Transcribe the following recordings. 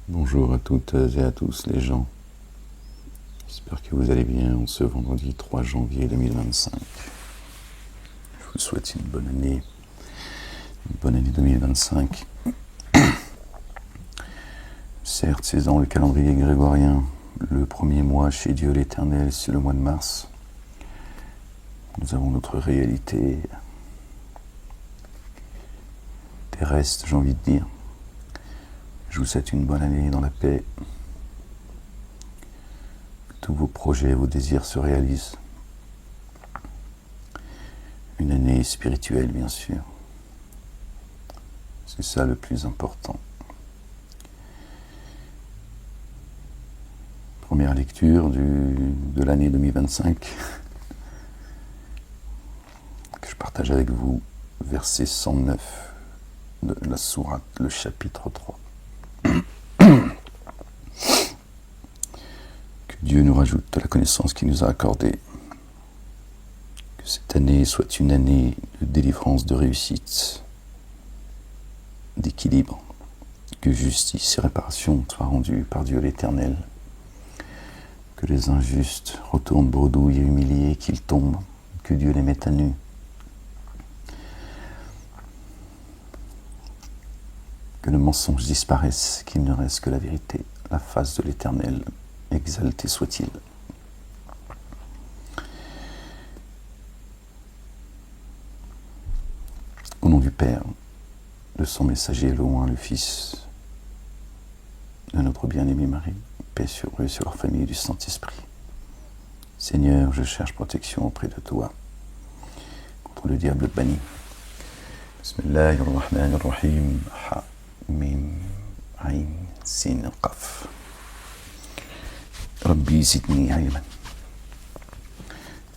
Bonjour à toutes et à tous les gens. J'espère que vous allez bien en ce vendredi 3 janvier 2025. Je vous souhaite une bonne année 2025. Certes, c'est dans le calendrier grégorien, le premier mois chez Dieu l'Éternel, c'est le mois de mars. Nous avons notre réalité terrestre, j'ai envie de dire. Je vous souhaite une bonne année dans la paix. Que tous vos projets, vos désirs se réalisent. Une année spirituelle, bien sûr. C'est ça le plus important. Première lecture de l'année 2025 que je partage avec vous, verset 109 de la sourate, le chapitre 3. Que Dieu nous rajoute de la connaissance qu'il nous a accordée. Que cette année soit une année de délivrance, de réussite, d'équilibre. Que justice et réparation soient rendues par Dieu l'Éternel. Que les injustes retournent bredouilles et humiliés, qu'ils tombent, que Dieu les mette à nu. Que le mensonge disparaisse, qu'il ne reste que la vérité, la face de l'Éternel, exalté soit-il. Au nom du Père, de son messager loin, le Fils, de notre bien-aimé Marie, paix sur eux et sur leur famille du Saint-Esprit. Seigneur, je cherche protection auprès de toi, contre le diable banni. Bismillahirrahmanirrahim. Mim, Ain, Sin, Qaf. Rabbi zidni ilman.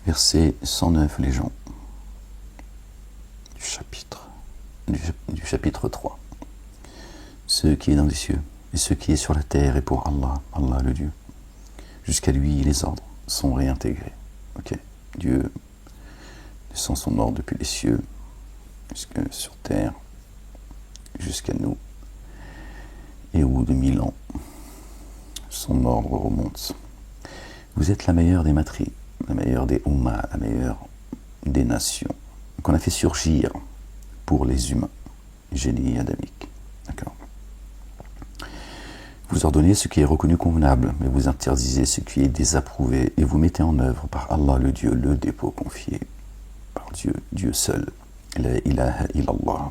Verset 109, les gens, du chapitre 3. Ce qui est dans les cieux et ce qui est sur la terre est pour Allah, Allah le Dieu. Jusqu'à lui, les ordres sont réintégrés. Ok, Dieu descend son ordre depuis les cieux, jusque sur terre, jusqu'à nous. Et au bout de 1000 ans, son ordre remonte. Vous êtes la meilleure des matries, la meilleure des Ummah, la meilleure des nations, qu'on a fait surgir pour les humains, génie adamique. D'accord. Vous ordonnez ce qui est reconnu convenable, mais vous interdisez ce qui est désapprouvé, et vous mettez en œuvre par Allah le Dieu, le dépôt confié par Dieu, Dieu seul, la ilaha illallah.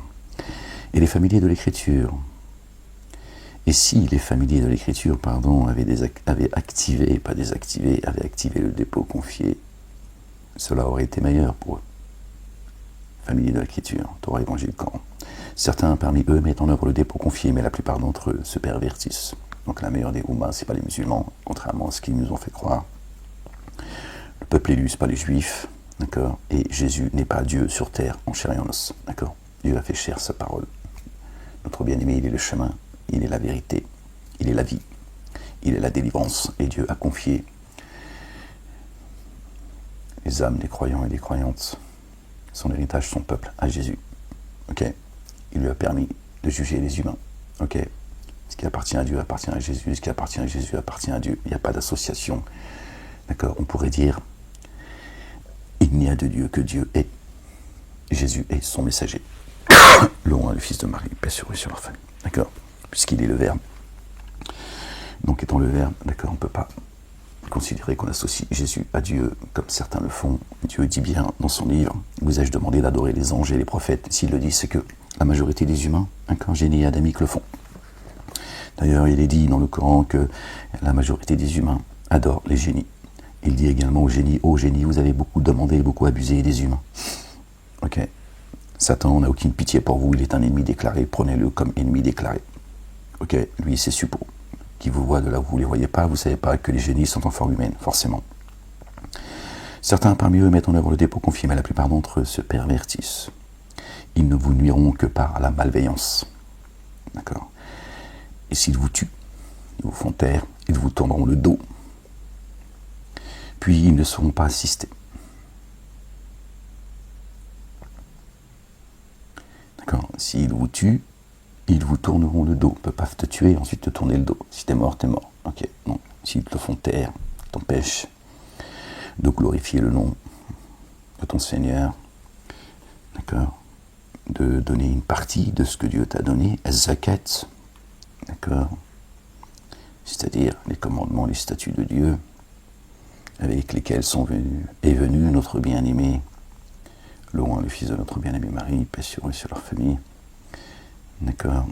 Et les familiers de l'écriture. Et si les familiers de l'écriture, avaient activé, pas désactivé, avaient activé le dépôt confié, cela aurait été meilleur pour eux. Familiers de l'écriture, Torah, Évangile, Coran. Certains parmi eux mettent en œuvre le dépôt confié, mais la plupart d'entre eux se pervertissent. Donc la meilleure des Ummah, c'est pas les musulmans, contrairement à ce qu'ils nous ont fait croire. Le peuple élu, c'est pas les juifs, d'accord. Et Jésus n'est pas Dieu sur terre, en chair et en os, d'accord. Dieu a fait chair sa parole. Notre bien-aimé, il est le chemin, il est la vérité, il est la vie, il est la délivrance. Et Dieu a confié les âmes des croyants et des croyantes, son héritage, son peuple, à Jésus. Ok. Il lui a permis de juger les humains. Ok. Ce qui appartient à Dieu appartient à Jésus. Ce qui appartient à Jésus appartient à Dieu. Il n'y a pas d'association. D'accord. On pourrait dire, il n'y a de Dieu que Dieu est. Jésus est son messager. Le Fils de Marie, paix sur eux et sur leur famille. D'accord. Puisqu'il est le Verbe. Donc étant le Verbe, d'accord, on ne peut pas considérer qu'on associe Jésus à Dieu comme certains le font. Dieu dit bien dans son livre, vous ai-je demandé d'adorer les anges et les prophètes. S'il le dit, c'est que la majorité des humains, un génie adamique, le font. D'ailleurs, il est dit dans le Coran que la majorité des humains adorent les génies. Il dit également aux génies, vous avez beaucoup demandé, beaucoup abusé des humains. Ok. Satan n'a aucune pitié pour vous, il est un ennemi déclaré, prenez-le comme ennemi déclaré. Ok, lui c'est suppos. Qui vous voit de là où vous ne les voyez pas, vous ne savez pas que les génies sont en forme humaine, forcément. Certains parmi eux mettent en œuvre le dépôt confié, mais la plupart d'entre eux se pervertissent. Ils ne vous nuiront que par la malveillance. D'accord. Et s'ils vous tuent, ils vous font taire, ils vous tourneront le dos. Puis ils ne seront pas assistés. D'accord. S'ils vous tuent, ils vous tourneront le dos. Ils ne peuvent pas te tuer et ensuite te tourner le dos. Si t'es mort, t'es mort. Ok, non. S'ils te font taire, t'empêchent de glorifier le nom de ton Seigneur, d'accord, de donner une partie de ce que Dieu t'a donné, az-zakat, d'accord, c'est-à-dire les commandements, les statuts de Dieu, avec lesquels est venu notre bien-aimé, loin le fils de notre bien-aimé Marie, paix sur eux et sur leur famille, d'accord,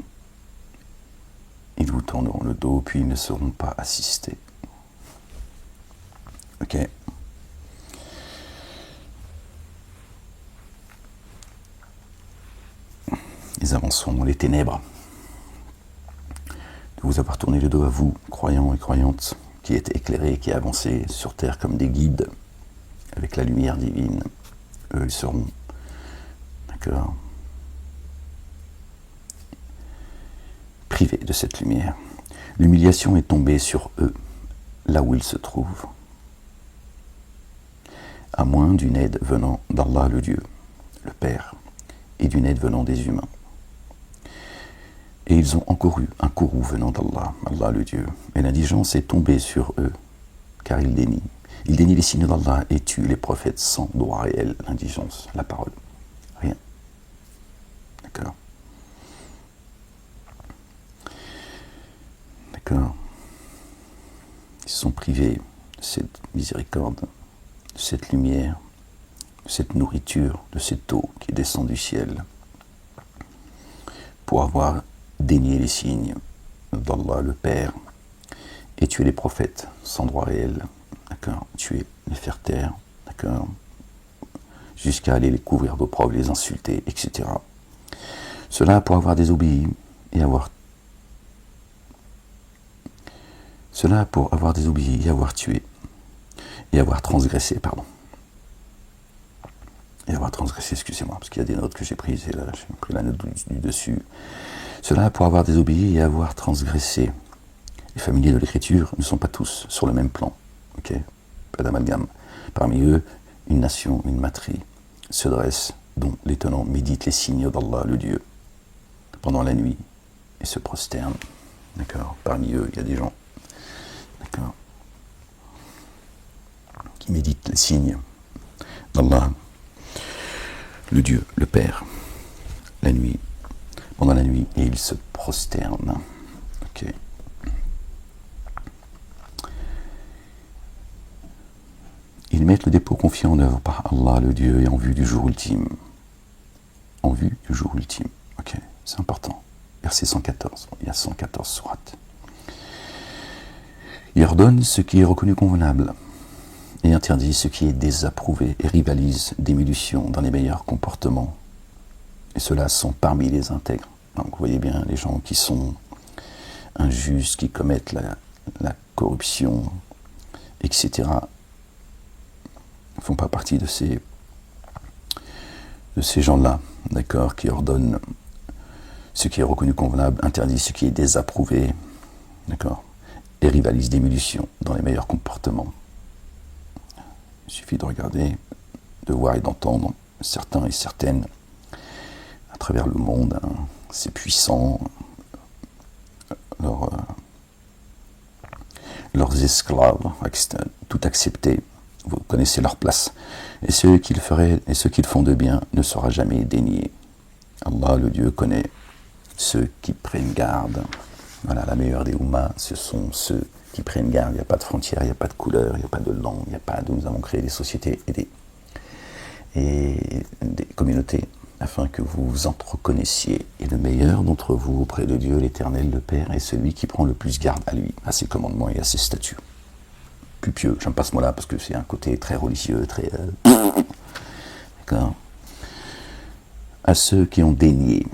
ils vous tourneront le dos, puis ils ne seront pas assistés. Ok. Ils avanceront dans les ténèbres. De vous avoir tourné le dos à vous, croyants et croyantes, qui êtes éclairés, qui avancez sur terre comme des guides, avec la lumière divine. Eux, ils seront, d'accord, privés de cette lumière. L'humiliation est tombée sur eux, là où ils se trouvent, à moins d'une aide venant d'Allah le Dieu, le Père, et d'une aide venant des humains. Et ils ont encouru un courroux venant d'Allah, Allah le Dieu. Et l'indigence est tombée sur eux, car ils dénient. Ils dénient les signes d'Allah et tuent les prophètes sans droit réel. L'indigence, la parole. Rien. D'accord. D'accord. Ils sont privés de cette miséricorde, de cette lumière, de cette nourriture, de cette eau qui descend du ciel, pour avoir dénier les signes d'Allah le Père et tuer les prophètes sans droit réel, d'accord, tuer, les faire taire, d'accord, jusqu'à aller les couvrir d'opprobre, les insulter, etc. Cela pour avoir désobéi et avoir tué et avoir transgressé, excusez-moi, parce qu'il y a des notes que j'ai prises et là j'ai pris la note du dessus. Cela pour avoir désobéi et avoir transgressé. Les familiers de l'écriture ne sont pas tous sur le même plan. Ok, pas d'amalgame. Parmi eux, une nation, une matrie se dresse, dont les tenants méditent les signes d'Allah, le Dieu, pendant la nuit et se prosternent. D'accord. Parmi eux, il y a des gens, d'accord, qui méditent les signes d'Allah, le Dieu, le Père, la nuit, pendant la nuit, et ils se prosternent. Ok. Ils mettent le dépôt confié en œuvre par Allah, le Dieu, et en vue du jour ultime. En vue du jour ultime. Ok, c'est important. Verset 114. Il y a 114 sourates. Il ordonne ce qui est reconnu convenable et interdit ce qui est désapprouvé et rivalise d'émulsion dans les meilleurs comportements. Et ceux-là sont parmi les intègres. Donc vous voyez bien les gens qui sont injustes, qui commettent la corruption, etc. ne font pas partie de ces gens-là, d'accord, qui ordonnent ce qui est reconnu convenable, interdit ce qui est désapprouvé, d'accord, et rivalise d'émulsion dans les meilleurs comportements. Il suffit de regarder, de voir et d'entendre certains et certaines à travers le monde, hein, ces puissants, leurs esclaves, tout accepter. Vous connaissez leur place. Et ce qu'ils font de bien ne sera jamais dénié. Allah, le Dieu, connaît ceux qui prennent garde. Voilà, la meilleure des Ummahs, ce sont ceux qui prennent garde. Il n'y a pas de frontières, il n'y a pas de couleur, il n'y a pas de langue, il n'y a pas de... Nous avons créé des sociétés et des communautés afin que vous vous entreconnaissiez. Et le meilleur d'entre vous auprès de Dieu, l'Éternel, le Père, est celui qui prend le plus garde à lui, à ses commandements et à ses statuts. Plus pieux, j'aime pas ce mot-là parce que c'est un côté très religieux, très... D'accord. À ceux qui ont dénié,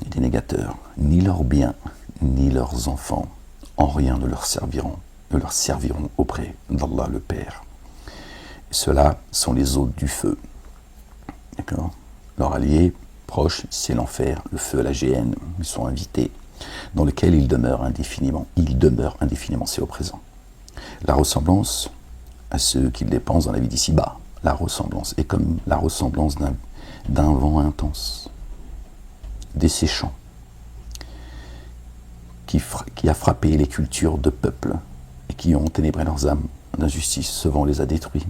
et des négateurs, ni leurs biens, ni leurs enfants, en rien ne leur serviront auprès d'Allah le Père. Et ceux-là sont les hôtes du feu. D'accord. Leur allié proche, c'est l'enfer, le feu, la géhenne. Ils sont invités, dans lequel ils demeurent indéfiniment. C'est au présent. La ressemblance à ceux qu'ils dépensent dans la vie d'ici-bas, la ressemblance est comme la ressemblance d'un vent intense, desséchant, qui a frappé les cultures de peuples et qui ont enténébré leurs âmes d'injustice. Ce vent les a détruits.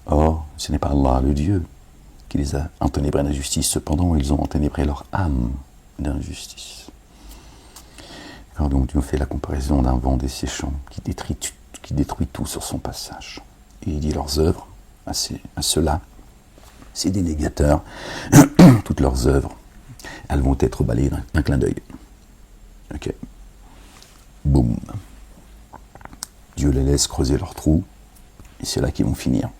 Or, ce n'est pas Allah, le Dieu, qui les a enténébrés d'injustice. Cependant, ils ont enténébré leur âme d'injustice. Alors donc, Dieu fait la comparaison d'un vent desséchant qui détruit tout sur son passage. Et il dit leurs œuvres à ceux-là, ces dénégateurs, toutes leurs œuvres, elles vont être balayées d'un clin d'œil. Ok. Boum. Dieu les laisse creuser leurs trous, et c'est là qu'ils vont finir.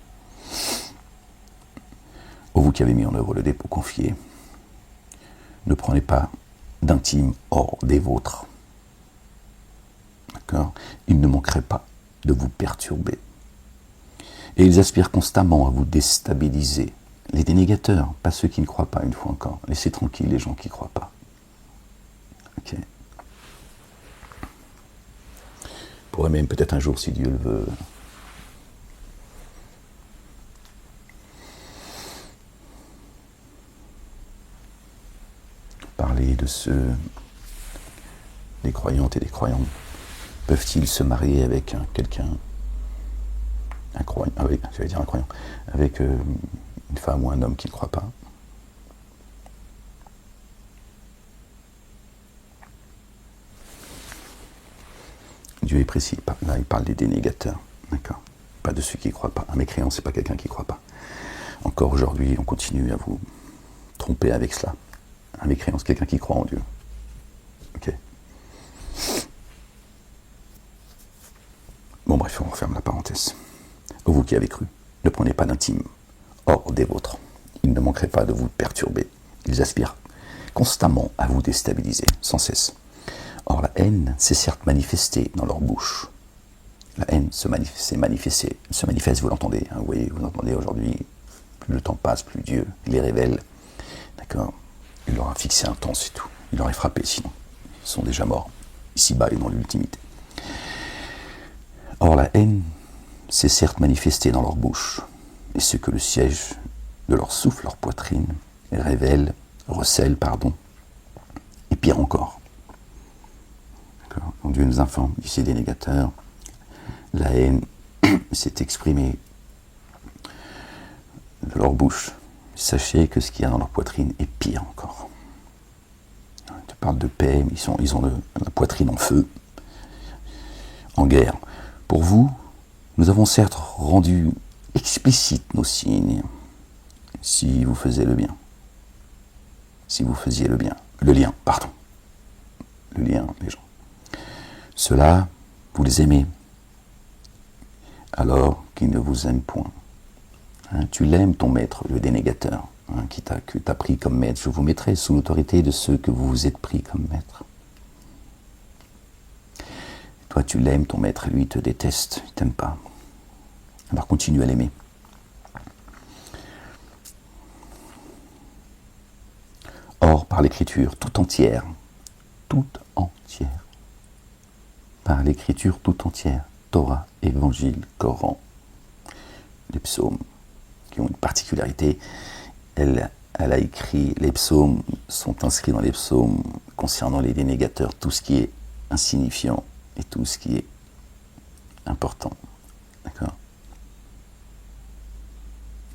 Ô vous qui avez mis en œuvre le dépôt confié, ne prenez pas d'intime hors des vôtres. D'accord ? Ils ne manqueraient pas de vous perturber. Et ils aspirent constamment à vous déstabiliser. Les dénégateurs, pas ceux qui ne croient pas, une fois encore. Laissez tranquilles les gens qui ne croient pas. Ok. On pourrait même peut-être un jour, si Dieu le veut, parler de des croyantes et des croyants. Peuvent-ils se marier avec quelqu'un, un croyant, avec une femme ou un homme qui ne croit pas? Dieu est précis, là il parle des dénégateurs, d'accord? Pas de ceux qui ne croient pas. Un mécréant, c'est pas quelqu'un qui ne croit pas. Encore aujourd'hui, on continue à vous tromper avec cela. Un mécréant, c'est quelqu'un qui croit en Dieu. Ok. Bon bref, on referme la parenthèse. Vous qui avez cru, ne prenez pas d'intime hors des vôtres. Ils ne manqueraient pas de vous perturber. Ils aspirent constamment à vous déstabiliser, sans cesse. Or la haine s'est certes manifestée dans leur bouche. La haine se manifeste, vous l'entendez. Hein, vous voyez, vous l'entendez aujourd'hui. Plus le temps passe, plus Dieu les révèle. D'accord? Il leur a fixé un temps, c'est tout. Il leur est frappé, sinon. Ils sont déjà morts, ici-bas et dans l'ultimité. Or la haine s'est certes manifestée dans leur bouche, et ce que le siège de leur souffle, leur poitrine, recèle, et pire encore. Quand Dieu nous informe d'ici des négateurs, la haine s'est exprimée de leur bouche. Sachez que ce qu'il y a dans leur poitrine est pire encore. Tu parles de paix, mais ils ont la poitrine en feu, en guerre. Pour vous, nous avons certes rendu explicites nos signes, si vous faisiez le bien. Si vous faisiez le bien. Le lien, les gens. Ceux-là, vous les aimez, alors qu'ils ne vous aiment point. Hein, tu l'aimes, ton maître, le dénégateur, que t'a pris comme maître. Je vous mettrai sous l'autorité de ceux que vous vous êtes pris comme maître. Toi, tu l'aimes, ton maître, lui, il te déteste, il t'aime pas. Alors continue à l'aimer. Or, par l'écriture tout entière, par l'écriture tout entière, Torah, Évangile, Coran, les psaumes, qui ont une particularité, elle a écrit, les psaumes sont inscrits dans les psaumes concernant les dénégateurs, tout ce qui est insignifiant et tout ce qui est important. D'accord ?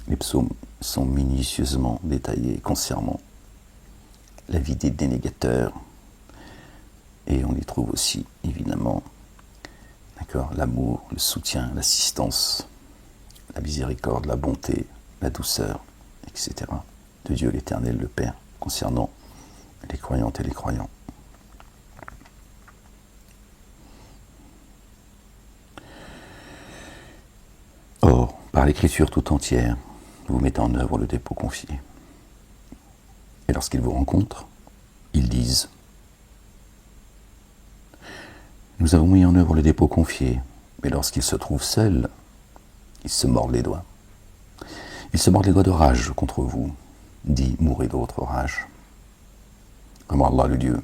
Les psaumes sont minutieusement détaillés concernant la vie des dénégateurs, et on y trouve aussi, évidemment, d'accord, l'amour, le soutien, l'assistance, la miséricorde, la bonté, la douceur, etc. de Dieu l'Éternel, le Père, concernant les croyantes et les croyants. Or, par l'écriture tout entière, vous mettez en œuvre le dépôt confié. Et lorsqu'ils vous rencontrent, ils disent « Nous avons mis en œuvre le dépôt confié, mais lorsqu'ils se trouvent seuls, ils se mordent les doigts. Ils se mordent les doigts de rage contre vous, dit mourrez de votre rage. » Vraiment Allah, le Dieu,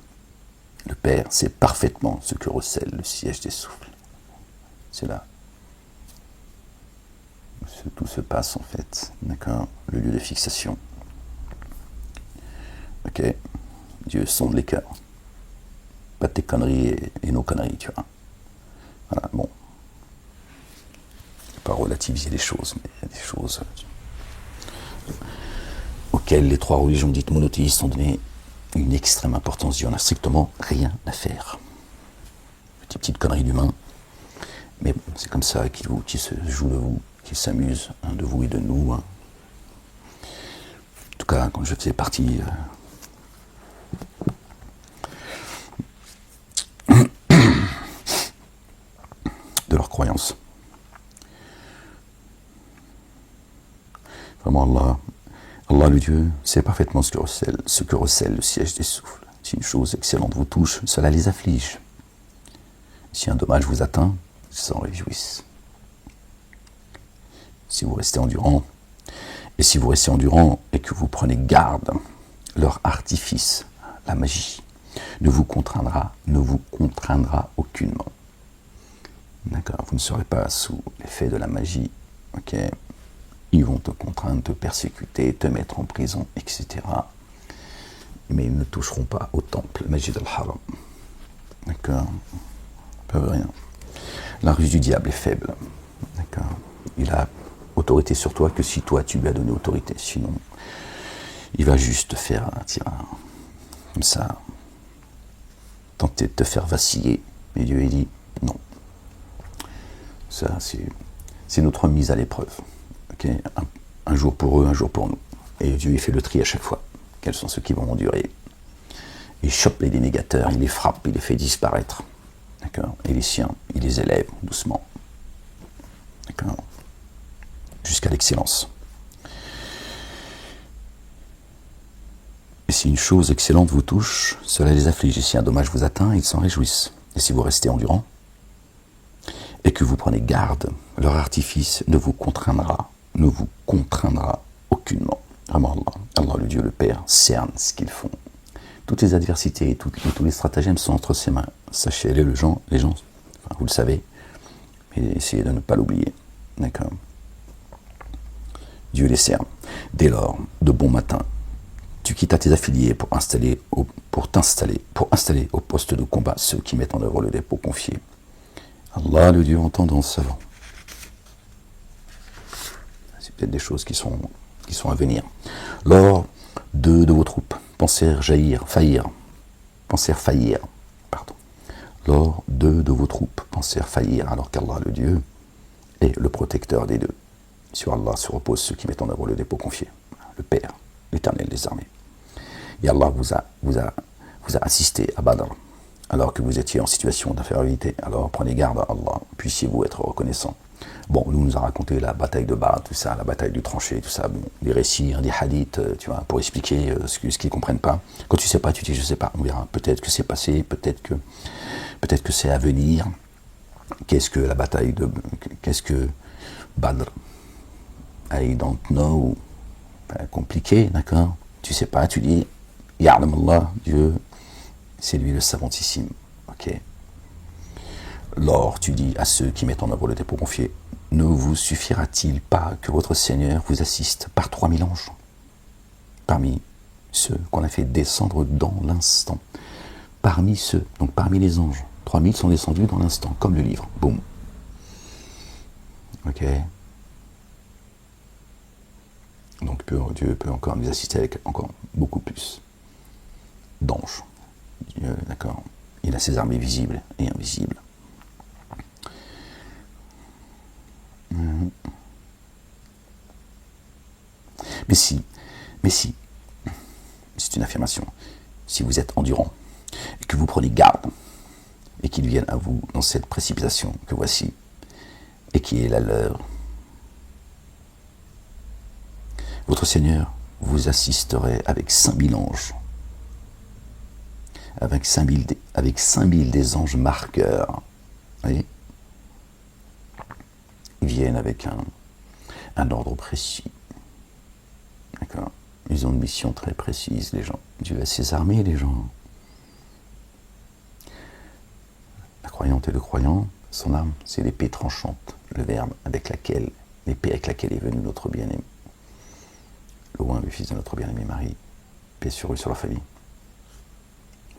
le Père, sait parfaitement ce que recèle le siège des souffles. C'est là où tout se passe en fait, d'accord, le lieu de fixation. Ok, Dieu sonde les cœurs. Pas tes conneries et nos conneries, tu vois. Voilà, bon. Je ne vais pas relativiser les choses, mais il y a des choses auxquelles les trois religions dites monothéistes ont donné une extrême importance. Il n'y en a strictement rien à faire. Petite connerie d'humain. Mais bon, c'est comme ça qu'il se joue de vous, qu'il s'amuse de vous et de nous. En tout cas, quand je faisais partie de leurs croyances. Vraiment, Allah le Dieu sait parfaitement ce que recèle le siège des souffles. Si une chose excellente vous touche, cela les afflige. Si un dommage vous atteint, ils s'en réjouissent. Si vous restez endurant, et que vous prenez garde, leur artifice, la magie, ne vous contraindra aucunement. D'accord, vous ne serez pas sous l'effet de la magie, ok. Ils vont te contraindre, te persécuter, te mettre en prison, etc. Mais ils ne toucheront pas au temple, Masjid al-Haram. D'accord, ils ne peuvent rien. La ruse du diable est faible. D'accord, il a autorité sur toi que si toi tu lui as donné autorité. Sinon, il va juste te faire comme ça, tenter de te faire vaciller. Mais Dieu il dit non. Ça, c'est notre mise à l'épreuve. Okay, un jour pour eux, un jour pour nous. Et Dieu il fait le tri à chaque fois. Quels sont ceux qui vont endurer? Il chope les dénégateurs, il les frappe, il les fait disparaître. D'accord. Et les siens, il les élève doucement. D'accord. Jusqu'à l'excellence. Et si une chose excellente vous touche, cela les afflige. Et si un dommage vous atteint, ils s'en réjouissent. Et si vous restez endurant, et que vous prenez garde, leur artifice ne vous contraindra aucunement. Vraiment, Allah le Dieu, le Père, cerne ce qu'ils font. Toutes les adversités et tous les stratagèmes sont entre ses mains. Sachez-le, les gens, enfin, vous le savez, mais essayez de ne pas l'oublier. D'accord. Dieu les cerne. Dès lors, de bon matin, tu quittes à tes affiliés pour installer au poste de combat ceux qui mettent en œuvre le dépôt confié. Allah, le Dieu entendant savant. C'est peut-être des choses qui sont à venir. Lors deux de vos troupes pensèrent faillir. Lors deux de vos troupes pensèrent faillir, alors qu'Allah, le Dieu, est le protecteur des deux. Sur Allah se reposent ceux qui mettent en œuvre le dépôt confié. Le Père, l'Éternel des armées. Et Allah vous a assisté à Badr, alors que vous étiez en situation d'infériorité. Alors prenez garde à Allah, puissiez-vous être reconnaissant. Bon, nous a raconté la bataille de Badr, tout ça, la bataille du tranché, tout ça, bon, des récits, des hadiths, tu vois, pour expliquer ce qu'ils ne comprennent pas. Quand tu ne sais pas, tu dis je ne sais pas, on verra. Peut-être que c'est passé, peut-être que c'est à venir. Qu'est-ce que Badr? I don't know. Compliqué, d'accord? Tu ne sais pas, tu dis Ya'lam Allah, Dieu, c'est lui le savantissime. Ok. Lors, tu dis à ceux qui mettent en œuvre le dépôt confié, ne vous suffira-t-il pas que votre Seigneur vous assiste par 3000 anges, parmi ceux qu'on a fait descendre dans l'instant, parmi les anges, 3000 sont descendus dans l'instant, comme le livre, boum. Ok. Donc Dieu peut encore nous assister avec encore beaucoup plus d'anges. Dieu, d'accord. Il a ses armées visibles et invisibles. Mais si, c'est une affirmation, si vous êtes endurant, et que vous prenez garde, et qu'il vienne à vous dans cette précipitation que voici, et qui est la leur, votre Seigneur vous assisterait avec 5000 anges, avec 5000 des anges marqueurs. Vous voyez, ils viennent avec un ordre précis. D'accord. Ils ont une mission très précise, les gens. Dieu a ses armées, les gens. La croyante et le croyant, son âme, c'est l'épée tranchante, l'épée avec laquelle est venu notre bien-aimé. Loin, le fils de notre bien-aimé Marie, paix sur eux, sur leur famille.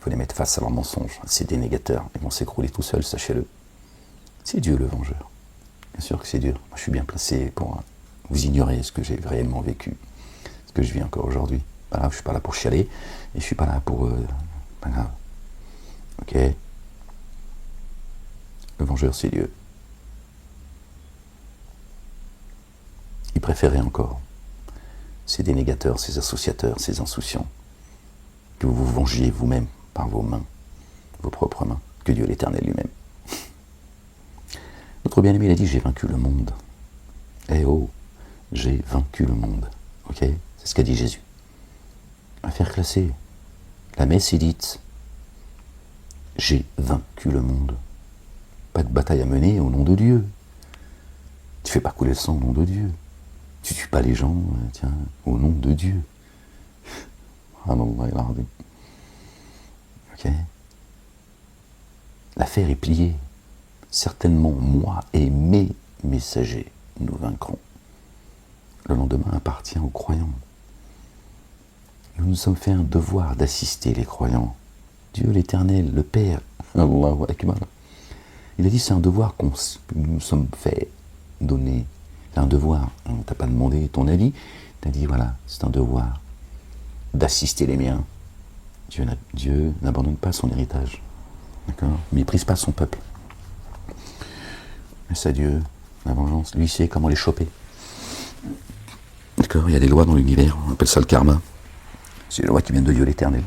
faut les mettre face à leurs mensonges. Ces dénégateurs, ils vont s'écrouler tout seuls, sachez-le. C'est Dieu le vengeur. Bien sûr que c'est dur. Moi, je suis bien placé pour vous ignorer ce que j'ai réellement vécu, ce que je vis encore aujourd'hui. Pas grave, je suis pas là pour chialer, et je suis pas là pour... pas grave. Ok. Le vengeur, c'est Dieu. Il préférait encore ces dénégateurs, ces associateurs, ces insouciants, que vous vous vengiez vous-même par vos mains, vos propres mains, que Dieu l'Éternel lui-même. Notre bien-aimé, il a dit, j'ai vaincu le monde. Eh oh, j'ai vaincu le monde. Ok, c'est ce qu'a dit Jésus. Affaire classée. La messe est dite. J'ai vaincu le monde. Pas de bataille à mener au nom de Dieu. Tu fais pas couler le sang au nom de Dieu. Tu tues pas les gens, tiens, au nom de Dieu. Ok. L'affaire est pliée. Certainement, moi et mes messagers, nous vaincrons. Le lendemain appartient aux croyants. Nous nous sommes fait un devoir d'assister les croyants. Dieu l'Éternel, le Père, Allahu Akbar. Il a dit c'est un devoir que nous nous sommes fait donner. C'est un devoir. On ne t'a pas demandé ton avis. Tu as dit voilà, c'est un devoir d'assister les miens. Dieu n'abandonne pas son héritage. D'accord ? Il ne méprise pas son peuple. Laisse à Dieu la vengeance. Lui, il sait comment les choper. D'accord ? Il y a des lois dans l'univers. On appelle ça le karma. C'est les lois qui viennent de Dieu l'Éternel.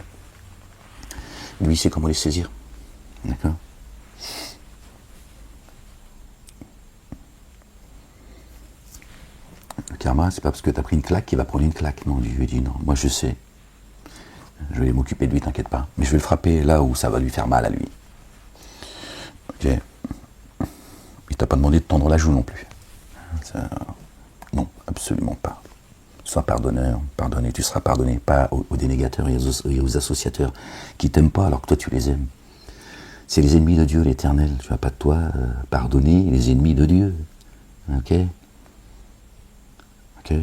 Lui, il sait comment les saisir. D'accord ? Le karma, c'est pas parce que tu as pris une claque qu'il va prendre une claque. Non, Dieu dit non. Moi, je sais. Je vais m'occuper de lui, t'inquiète pas. Mais je vais le frapper là où ça va lui faire mal à lui. Ok ? Il t'a pas demandé de tendre la joue non plus. Ça, non, absolument pas. Sois pardonneur, pardonné, tu seras pardonné. Pas aux dénégateurs et aux associateurs qui t'aiment pas alors que toi tu les aimes. C'est les ennemis de Dieu l'Éternel. Tu vas pas toi pardonner les ennemis de Dieu. Ok ? Ok ?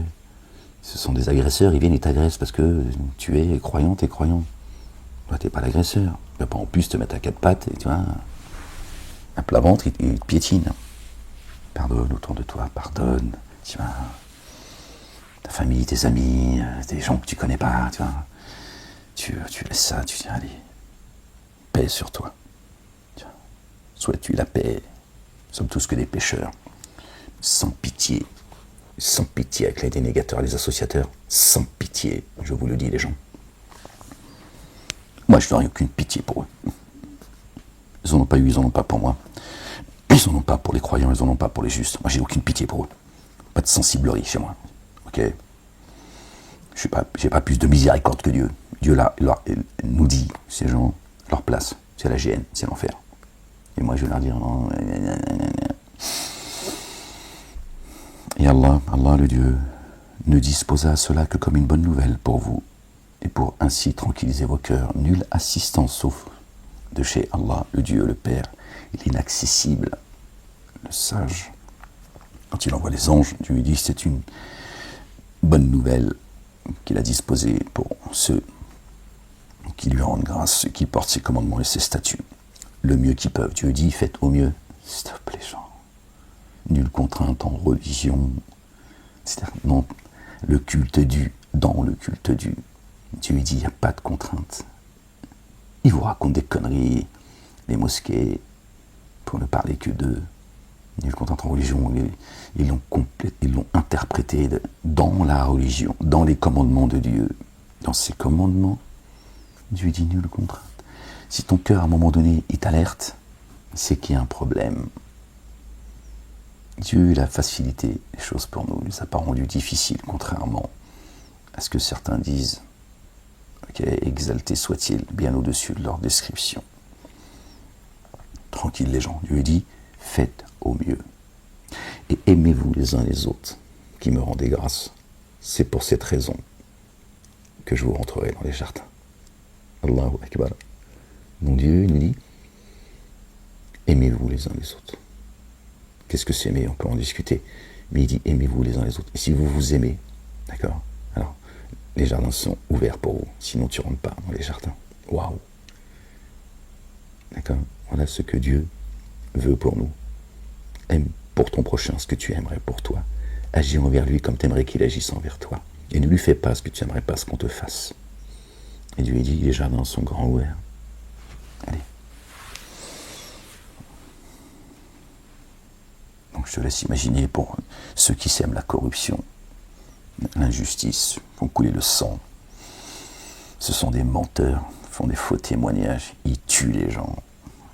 Ce sont des agresseurs, ils viennent et t'agressent parce que tu es croyant, t'es croyant. Toi, t'es pas l'agresseur. Tu vas pas en plus te mettre à quatre pattes et tu vois, à plat ventre, il te piétine. Pardonne autour de toi, pardonne. Tu vois, ta famille, tes amis, des gens que tu connais pas, tu vois. Tu laisses ça, tu dis, allez, paix sur toi. Tu vois. Souhaites-tu la paix ? Nous sommes tous que des pécheurs. Sans pitié avec les dénégateurs, les associateurs, sans pitié, je vous le dis les gens. Moi je n'aurai aucune pitié pour eux. Ils n'en ont pas eu, ils n'en ont pas pour moi. Ils n'en ont pas pour les croyants, ils n'en ont pas pour les justes. Moi j'ai aucune pitié pour eux. Pas de sensiblerie chez moi. Ok ? J'ai pas plus de miséricorde que Dieu. Dieu là, nous dit, ces gens, leur place, c'est la géhenne, c'est l'enfer. Et moi je vais leur dire non. Et Allah le Dieu, ne disposa cela que comme une bonne nouvelle pour vous, et pour ainsi tranquilliser vos cœurs. Nulle assistance sauf de chez Allah, le Dieu, le Père, l'inaccessible, le sage. Quand il envoie les anges, Dieu lui dit c'est une bonne nouvelle qu'il a disposée pour ceux qui lui rendent grâce, ceux qui portent ses commandements et ses statuts, le mieux qu'ils peuvent. Dieu dit faites au mieux. Stop les gens. Nulle contrainte en religion, c'est-à-dire non, le culte dû, dans le culte dû. Dieu dit, il n'y a pas de contrainte. Ils vous racontent des conneries, les mosquées, pour ne parler que d'eux. Nulle contrainte en religion, ils l'ont interprété dans la religion, dans les commandements de Dieu. Dans ses commandements, Dieu dit nulle contrainte. Si ton cœur, à un moment donné, il t'alerte, c'est qu'il y a un problème. Dieu, il a facilité les choses pour nous. Il ne les a pas rendues difficiles, contrairement à ce que certains disent. Ok, exalté soit-il, bien au-dessus de leur description. Tranquille les gens. Dieu dit, faites au mieux. Et aimez-vous les uns les autres, qui me rendez grâce. C'est pour cette raison que je vous rentrerai dans les jardins. Allahu Akbar. Mon Dieu, il nous dit, aimez-vous les uns les autres. Qu'est-ce que c'est aimer ? On peut en discuter. Mais il dit, aimez-vous les uns les autres. Et si vous vous aimez, d'accord ? Alors, les jardins sont ouverts pour vous. Sinon, tu ne rentres pas dans les jardins. Waouh ! D'accord? Voilà ce que Dieu veut pour nous. Aime pour ton prochain ce que tu aimerais pour toi. Agis envers lui comme tu aimerais qu'il agisse envers toi. Et ne lui fais pas ce que tu n'aimerais pas ce qu'on te fasse. Et Dieu dit, les jardins sont grands ouverts. Allez. Donc je te laisse imaginer pour ceux qui sèment la corruption, l'injustice, font couler le sang. Ce sont des menteurs, font des faux témoignages, ils tuent les gens.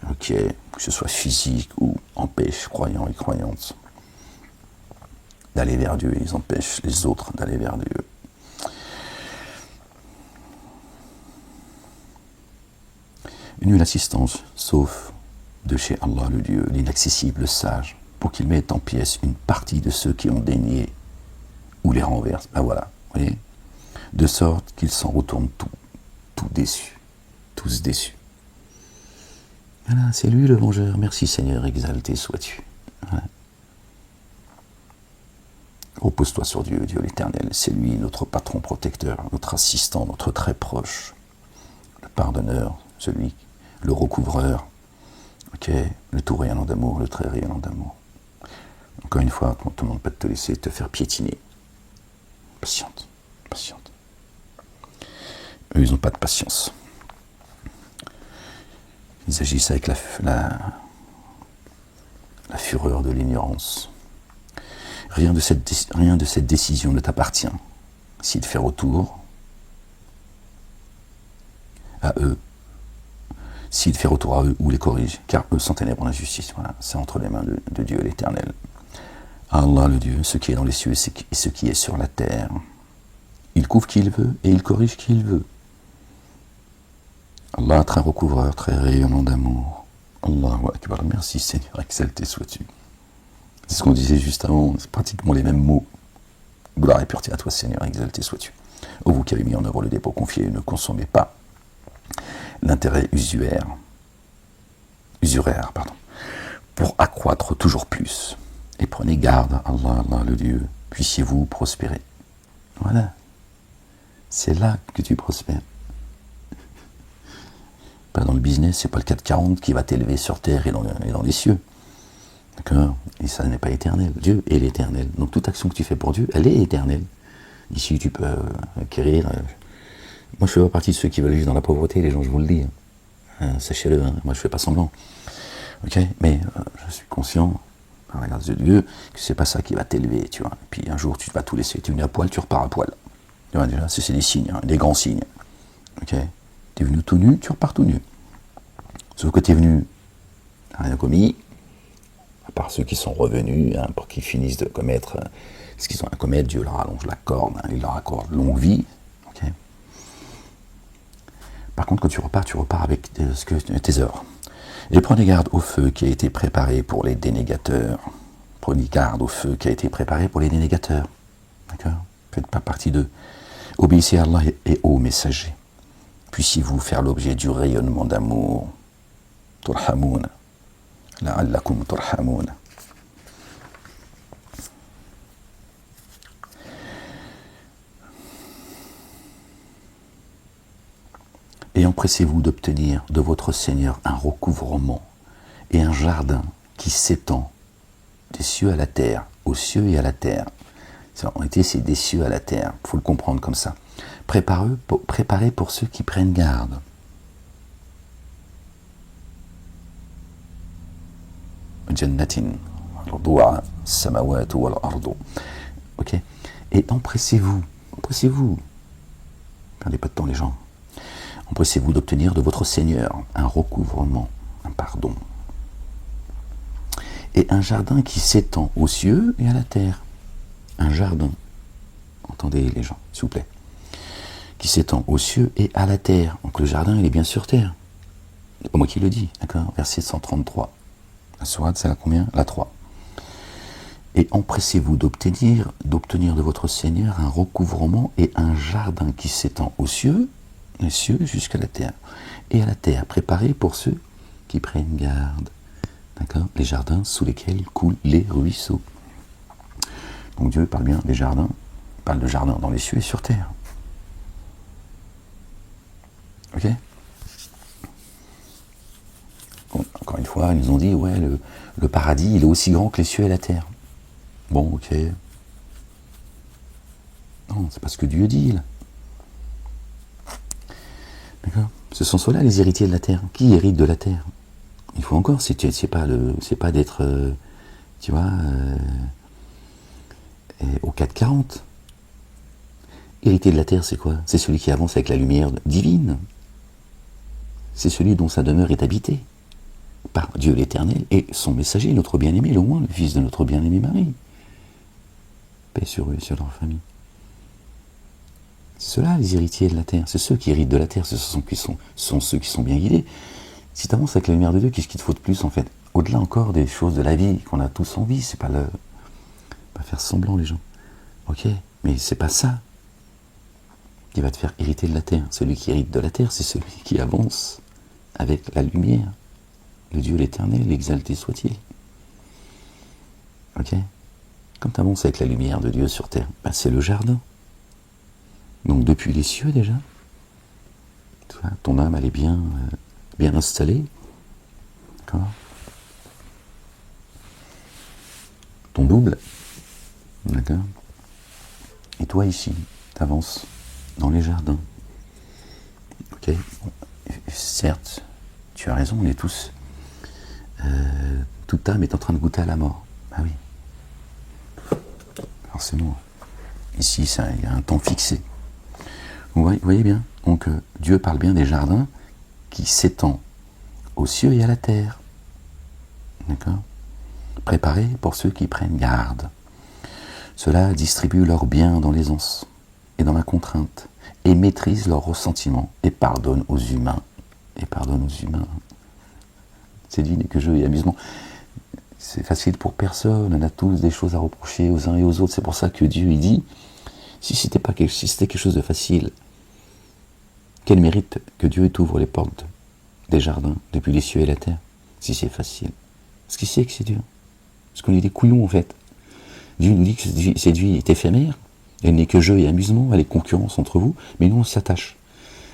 Ok, que ce soit physique ou empêchent croyants et croyantes d'aller vers Dieu, ils empêchent les autres d'aller vers Dieu. Nulle assistance, sauf de chez Allah le Dieu, l'inaccessible, le sage, pour qu'il mette en pièces une partie de ceux qui ont dénié ou les renverse. Ben voilà, vous voyez, de sorte qu'ils s'en retournent tout déçus, tous déçus. Voilà, c'est lui le vengeur. Merci Seigneur, exalté sois-tu. Voilà. Repose-toi sur Dieu, Dieu l'Éternel. C'est lui notre patron protecteur, notre assistant, notre très proche, le pardonneur, celui, le recouvreur, ok, le tout rayonnant d'amour, le très rayonnant d'amour. Encore une fois, tout le monde peut te laisser te faire piétiner. Patiente, patiente. Eux, ils n'ont pas de patience. Ils agissent avec la fureur de l'ignorance. Rien de cette décision ne t'appartient. S'ils font retour à eux, ou les corrige, car eux sont ténèbres en injustice. Voilà, c'est entre les mains de Dieu l'Éternel. Allah le Dieu, ce qui est dans les cieux et ce qui est sur la terre. Il couvre qui il veut et il corrige qui il veut. Allah, très recouvreur, très rayonnant d'amour. Allahu Akbar, merci Seigneur, exalté sois-tu. C'est ce qu'on disait juste avant, c'est pratiquement les mêmes mots. Gloire et pureté à toi Seigneur, exalté sois-tu. Ô vous qui avez mis en œuvre le dépôt confié, ne consommez pas l'intérêt usuraire, pour accroître toujours plus. Et prenez garde, Allah, le Dieu, puissiez-vous prospérer. Voilà. C'est là que tu prospères. Pas dans le business, c'est pas le 440 qui va t'élever sur terre et dans les cieux. D'accord? Et ça n'est pas éternel. Dieu est l'éternel. Donc toute action que tu fais pour Dieu, elle est éternelle. Ici, tu peux acquérir. Moi, je fais pas partie de ceux qui veulent vivre dans la pauvreté, les gens, je vous le dis. Sachez-le, hein. Moi, je fais pas semblant. Ok? Mais je suis conscient, par la grâce de Dieu, que c'est pas ça qui va t'élever, tu vois. Et puis un jour, tu vas tout laisser. Tu es venu à poil, tu repars à poil. Tu vois, déjà, c'est des signes, hein, des grands signes. Ok? Tu es venu tout nu, tu repars tout nu. Sauf que tu es venu, rien commis, à part ceux qui sont revenus, hein, pour qu'ils finissent de commettre ce qu'ils ont à commettre, Dieu leur allonge la corde, hein, il leur accorde longue vie. Okay. Par contre, quand tu repars avec tes œuvres. Et prenez garde au feu qui a été préparé pour les dénégateurs. Prenez garde au feu qui a été préparé pour les dénégateurs. D'accord? Faites pas partie d'eux. Obéissez à Allah et aux messagers. Puissiez-vous faire l'objet du rayonnement d'amour. Turhamoun. La'allakum turhamoun. Et empressez-vous d'obtenir de votre Seigneur un recouvrement et un jardin qui s'étend des cieux à la terre, aux cieux et à la terre. En réalité, c'est des cieux à la terre, il faut le comprendre comme ça. Préparez pour ceux qui prennent garde. Jannatin, al-du'a, samawat wal ardu. Ok? Et empressez-vous. Perdez pas de temps les gens. Empressez-vous d'obtenir de votre Seigneur un recouvrement, un pardon. Et un jardin qui s'étend aux cieux et à la terre. Un jardin. Entendez les gens, s'il vous plaît. Qui s'étend aux cieux et à la terre. Donc le jardin, il est bien sur terre. C'est pas moi qui le dis, d'accord? Verset 133. La sourate, c'est la combien? La 3. Et empressez-vous d'obtenir de votre Seigneur un recouvrement et un jardin qui s'étend aux cieux, les cieux jusqu'à la terre. Et à la terre, préparé pour ceux qui prennent garde. D'accord? Les jardins sous lesquels coulent les ruisseaux. Donc Dieu parle bien des jardins, il parle de jardins dans les cieux et sur terre. Ok? vois, ils nous ont dit, ouais, le paradis, il est aussi grand que les cieux et la terre. Bon, ok. Non, c'est pas ce que Dieu dit, là. D'accord. Ce sont ceux-là les héritiers de la terre. Qui hérite de la terre? Il faut encore, c'est pas d'être, tu vois, au 440. Héritier de la terre, c'est quoi? C'est celui qui avance avec la lumière divine. C'est celui dont sa demeure est habitée par Dieu l'Éternel et son messager, notre bien-aimé, le loin, le fils de notre bien-aimé Marie. Paix sur eux et sur leur famille. C'est ceux-là les héritiers de la terre. C'est ceux qui héritent de la terre. Ce sont ceux qui sont bien guidés. Si tu avances avec la lumière de Dieu, qu'est-ce qu'il te faut de plus en fait? Au-delà encore des choses de la vie qu'on a tous envie, c'est pas faire semblant les gens. Ok, mais c'est pas ça qui va te faire hériter de la terre. Celui qui hérite de la terre, c'est celui qui avance avec la lumière. Le Dieu l'Éternel, exalté soit-il. Ok? Quand tu avances avec la lumière de Dieu sur terre, ben c'est le jardin. Donc depuis les cieux déjà, tu vois, ton âme elle est bien installée. D'accord? Ton double. D'accord? Et toi ici, tu avances dans les jardins. Ok? Certes, tu as raison, on est tous. Toute âme est en train de goûter à la mort. Ah oui. Forcément. Ici, il y a un temps fixé. Vous voyez bien? Donc, Dieu parle bien des jardins qui s'étendent aux cieux et à la terre. D'accord? Préparés pour ceux qui prennent garde. Ceux-là distribuent leurs biens dans l'aisance et dans la contrainte, et maîtrisent leurs ressentiments, et pardonnent aux humains. C'est vie n'est que jeu et amusement. C'est facile pour personne, on a tous des choses à reprocher aux uns et aux autres. C'est pour ça que Dieu il dit, si c'était quelque chose de facile, quel mérite que Dieu t'ouvre les portes des jardins, depuis les cieux et la terre, si c'est facile. Parce qu'il sait que c'est dur. Parce qu'on est des couillons en fait. Dieu nous dit que cette vie est éphémère, elle n'est que jeu et amusement, elle est concurrence entre vous, mais nous on s'attache.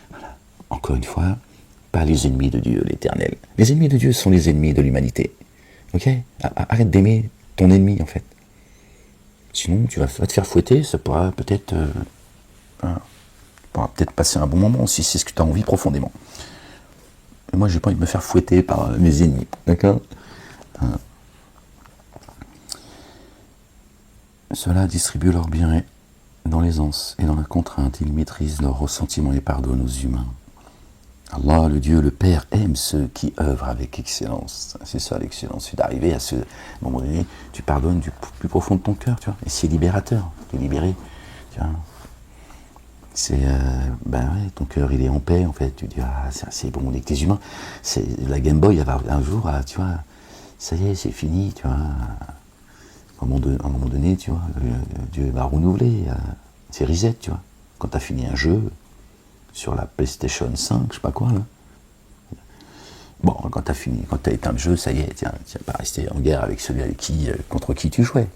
Voilà. Encore une fois, pas les ennemis de Dieu, l'Éternel. Les ennemis de Dieu sont les ennemis de l'humanité. Ok? Arrête d'aimer ton ennemi en fait. Sinon tu vas te faire fouetter, ça pourra peut-être passer un bon moment si c'est ce que tu as envie profondément. Et moi j'ai pas envie de me faire fouetter par mes ennemis. D'accord? Ceux-là distribuent leurs biens dans l'aisance et dans la contrainte. Ils maîtrisent leurs ressentiments et pardonnent aux humains. Allah, le Dieu, le Père, aime ceux qui œuvrent avec excellence. C'est ça l'excellence, c'est d'arriver à ce moment donné, tu pardonnes du plus profond de ton cœur, tu vois. Et c'est libérateur, tu es libéré, tu vois. C'est, ton cœur il est en paix en fait. Tu dis, c'est bon, on est que des humains. C'est, la Game Boy, elle va un jour, tu vois, ça y est, c'est fini, tu vois. À un moment donné, tu vois, Dieu va renouveler, c'est reset, tu vois. Quand tu as fini un jeu, sur la PlayStation 5, je sais pas quoi, là. Bon, quand tu as éteint le jeu, ça y est, tu vas pas rester en guerre avec celui contre qui tu jouais.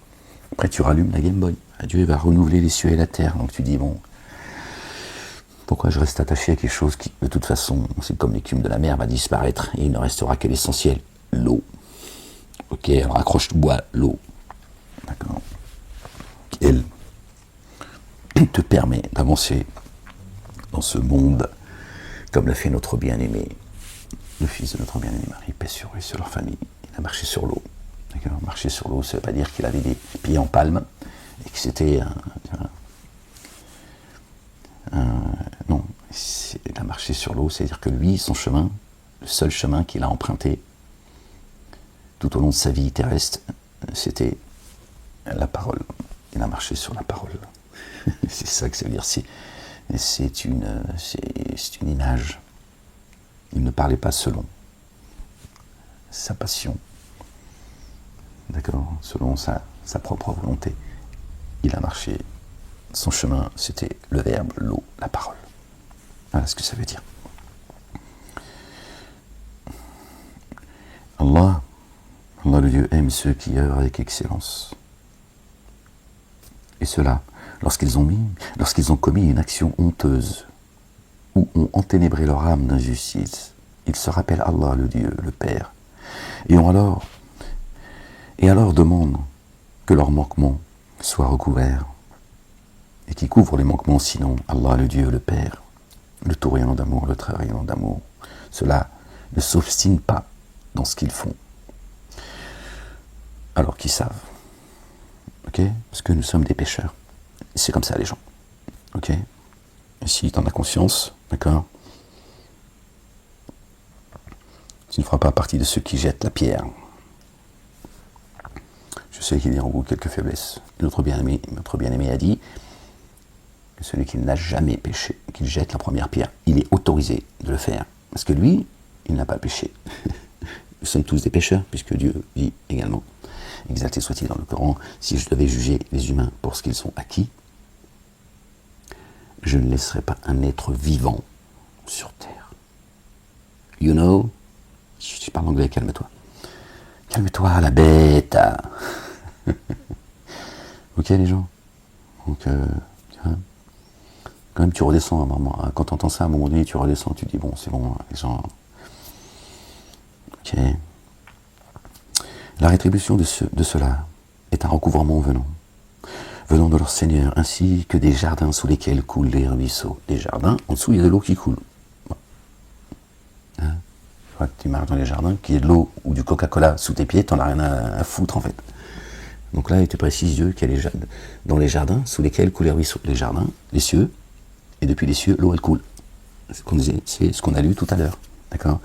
Après, tu rallumes la Game Boy. Dieu va renouveler les cieux et la terre. Donc tu dis, bon, pourquoi je reste attaché à quelque chose qui, de toute façon, c'est comme l'écume de la mer, va disparaître et il ne restera que l'essentiel, l'eau. Ok, alors accroche-toi, l'eau. D'accord. Elle te permet d'avancer dans ce monde, comme l'a fait notre bien-aimé, le fils de notre bien-aimé Marie, paix sur eux et sur leur famille. Il a marché sur l'eau. D'accord. Marcher sur l'eau, ça ne veut pas dire qu'il avait des pieds en palme et que c'était non, il a marché sur l'eau, c'est-à-dire que lui, son chemin, le seul chemin qu'il a emprunté tout au long de sa vie terrestre, c'était la parole. Il a marché sur la parole. C'est ça que ça veut dire. C'est une image. Il ne parlait pas selon sa passion, d'accord, selon sa propre volonté. Il a marché. Son chemin, c'était le verbe, l'eau, la parole. Voilà ce que ça veut dire. Allah le Dieu aime ceux qui œuvrent avec excellence. Et ceux-là, lorsqu'ils ont commis une action honteuse, ou ont enténébré leur âme d'injustice, ils se rappellent Allah, le Dieu, le Père, Et alors demande que leurs manquements soient recouverts. Et qui couvre les manquements, sinon Allah, le Dieu, le Père, le tout rayonnant d'amour, le très rayonnant d'amour. Ceux-là ne s'obstinent pas dans ce qu'ils font, alors qu'ils savent. Ok? Parce que nous sommes des pécheurs. Et c'est comme ça les gens. Ok? Et si tu en as conscience, d'accord? Tu ne feras pas partie de ceux qui jettent la pierre. Je sais qu'il y a en vous quelques faiblesses. Notre bien-aimé a dit que celui qui n'a jamais péché, qu'il jette la première pierre, il est autorisé de le faire. Parce que lui, il n'a pas péché. Nous sommes tous des pécheurs, puisque Dieu dit également, exalté soit-il dans le Coran, si je devais juger les humains pour ce qu'ils sont acquis, je ne laisserai pas un être vivant sur terre. You know? Je parle anglais, calme-toi. Calme-toi, la bête. Ok, les gens? Donc, quand même, tu redescends à un moment. Quand tu entends ça, à un moment donné, tu redescends, tu dis, bon, c'est bon, les gens... Ok. La rétribution de cela est un recouvrement venant de leur Seigneur, ainsi que des jardins sous lesquels coulent les ruisseaux. Des jardins, en dessous, il y a de l'eau qui coule. Hein? Tu marches dans les jardins, qu'il y ait de l'eau ou du Coca-Cola sous tes pieds, t'en as rien à foutre, en fait. Donc là, il te précise, Dieu, qu'il y a dans les jardins sous lesquels coulent les ruisseaux. Les jardins, les cieux, et depuis les cieux, l'eau, elle coule. C'est ce qu'on a lu tout à l'heure. D'accord?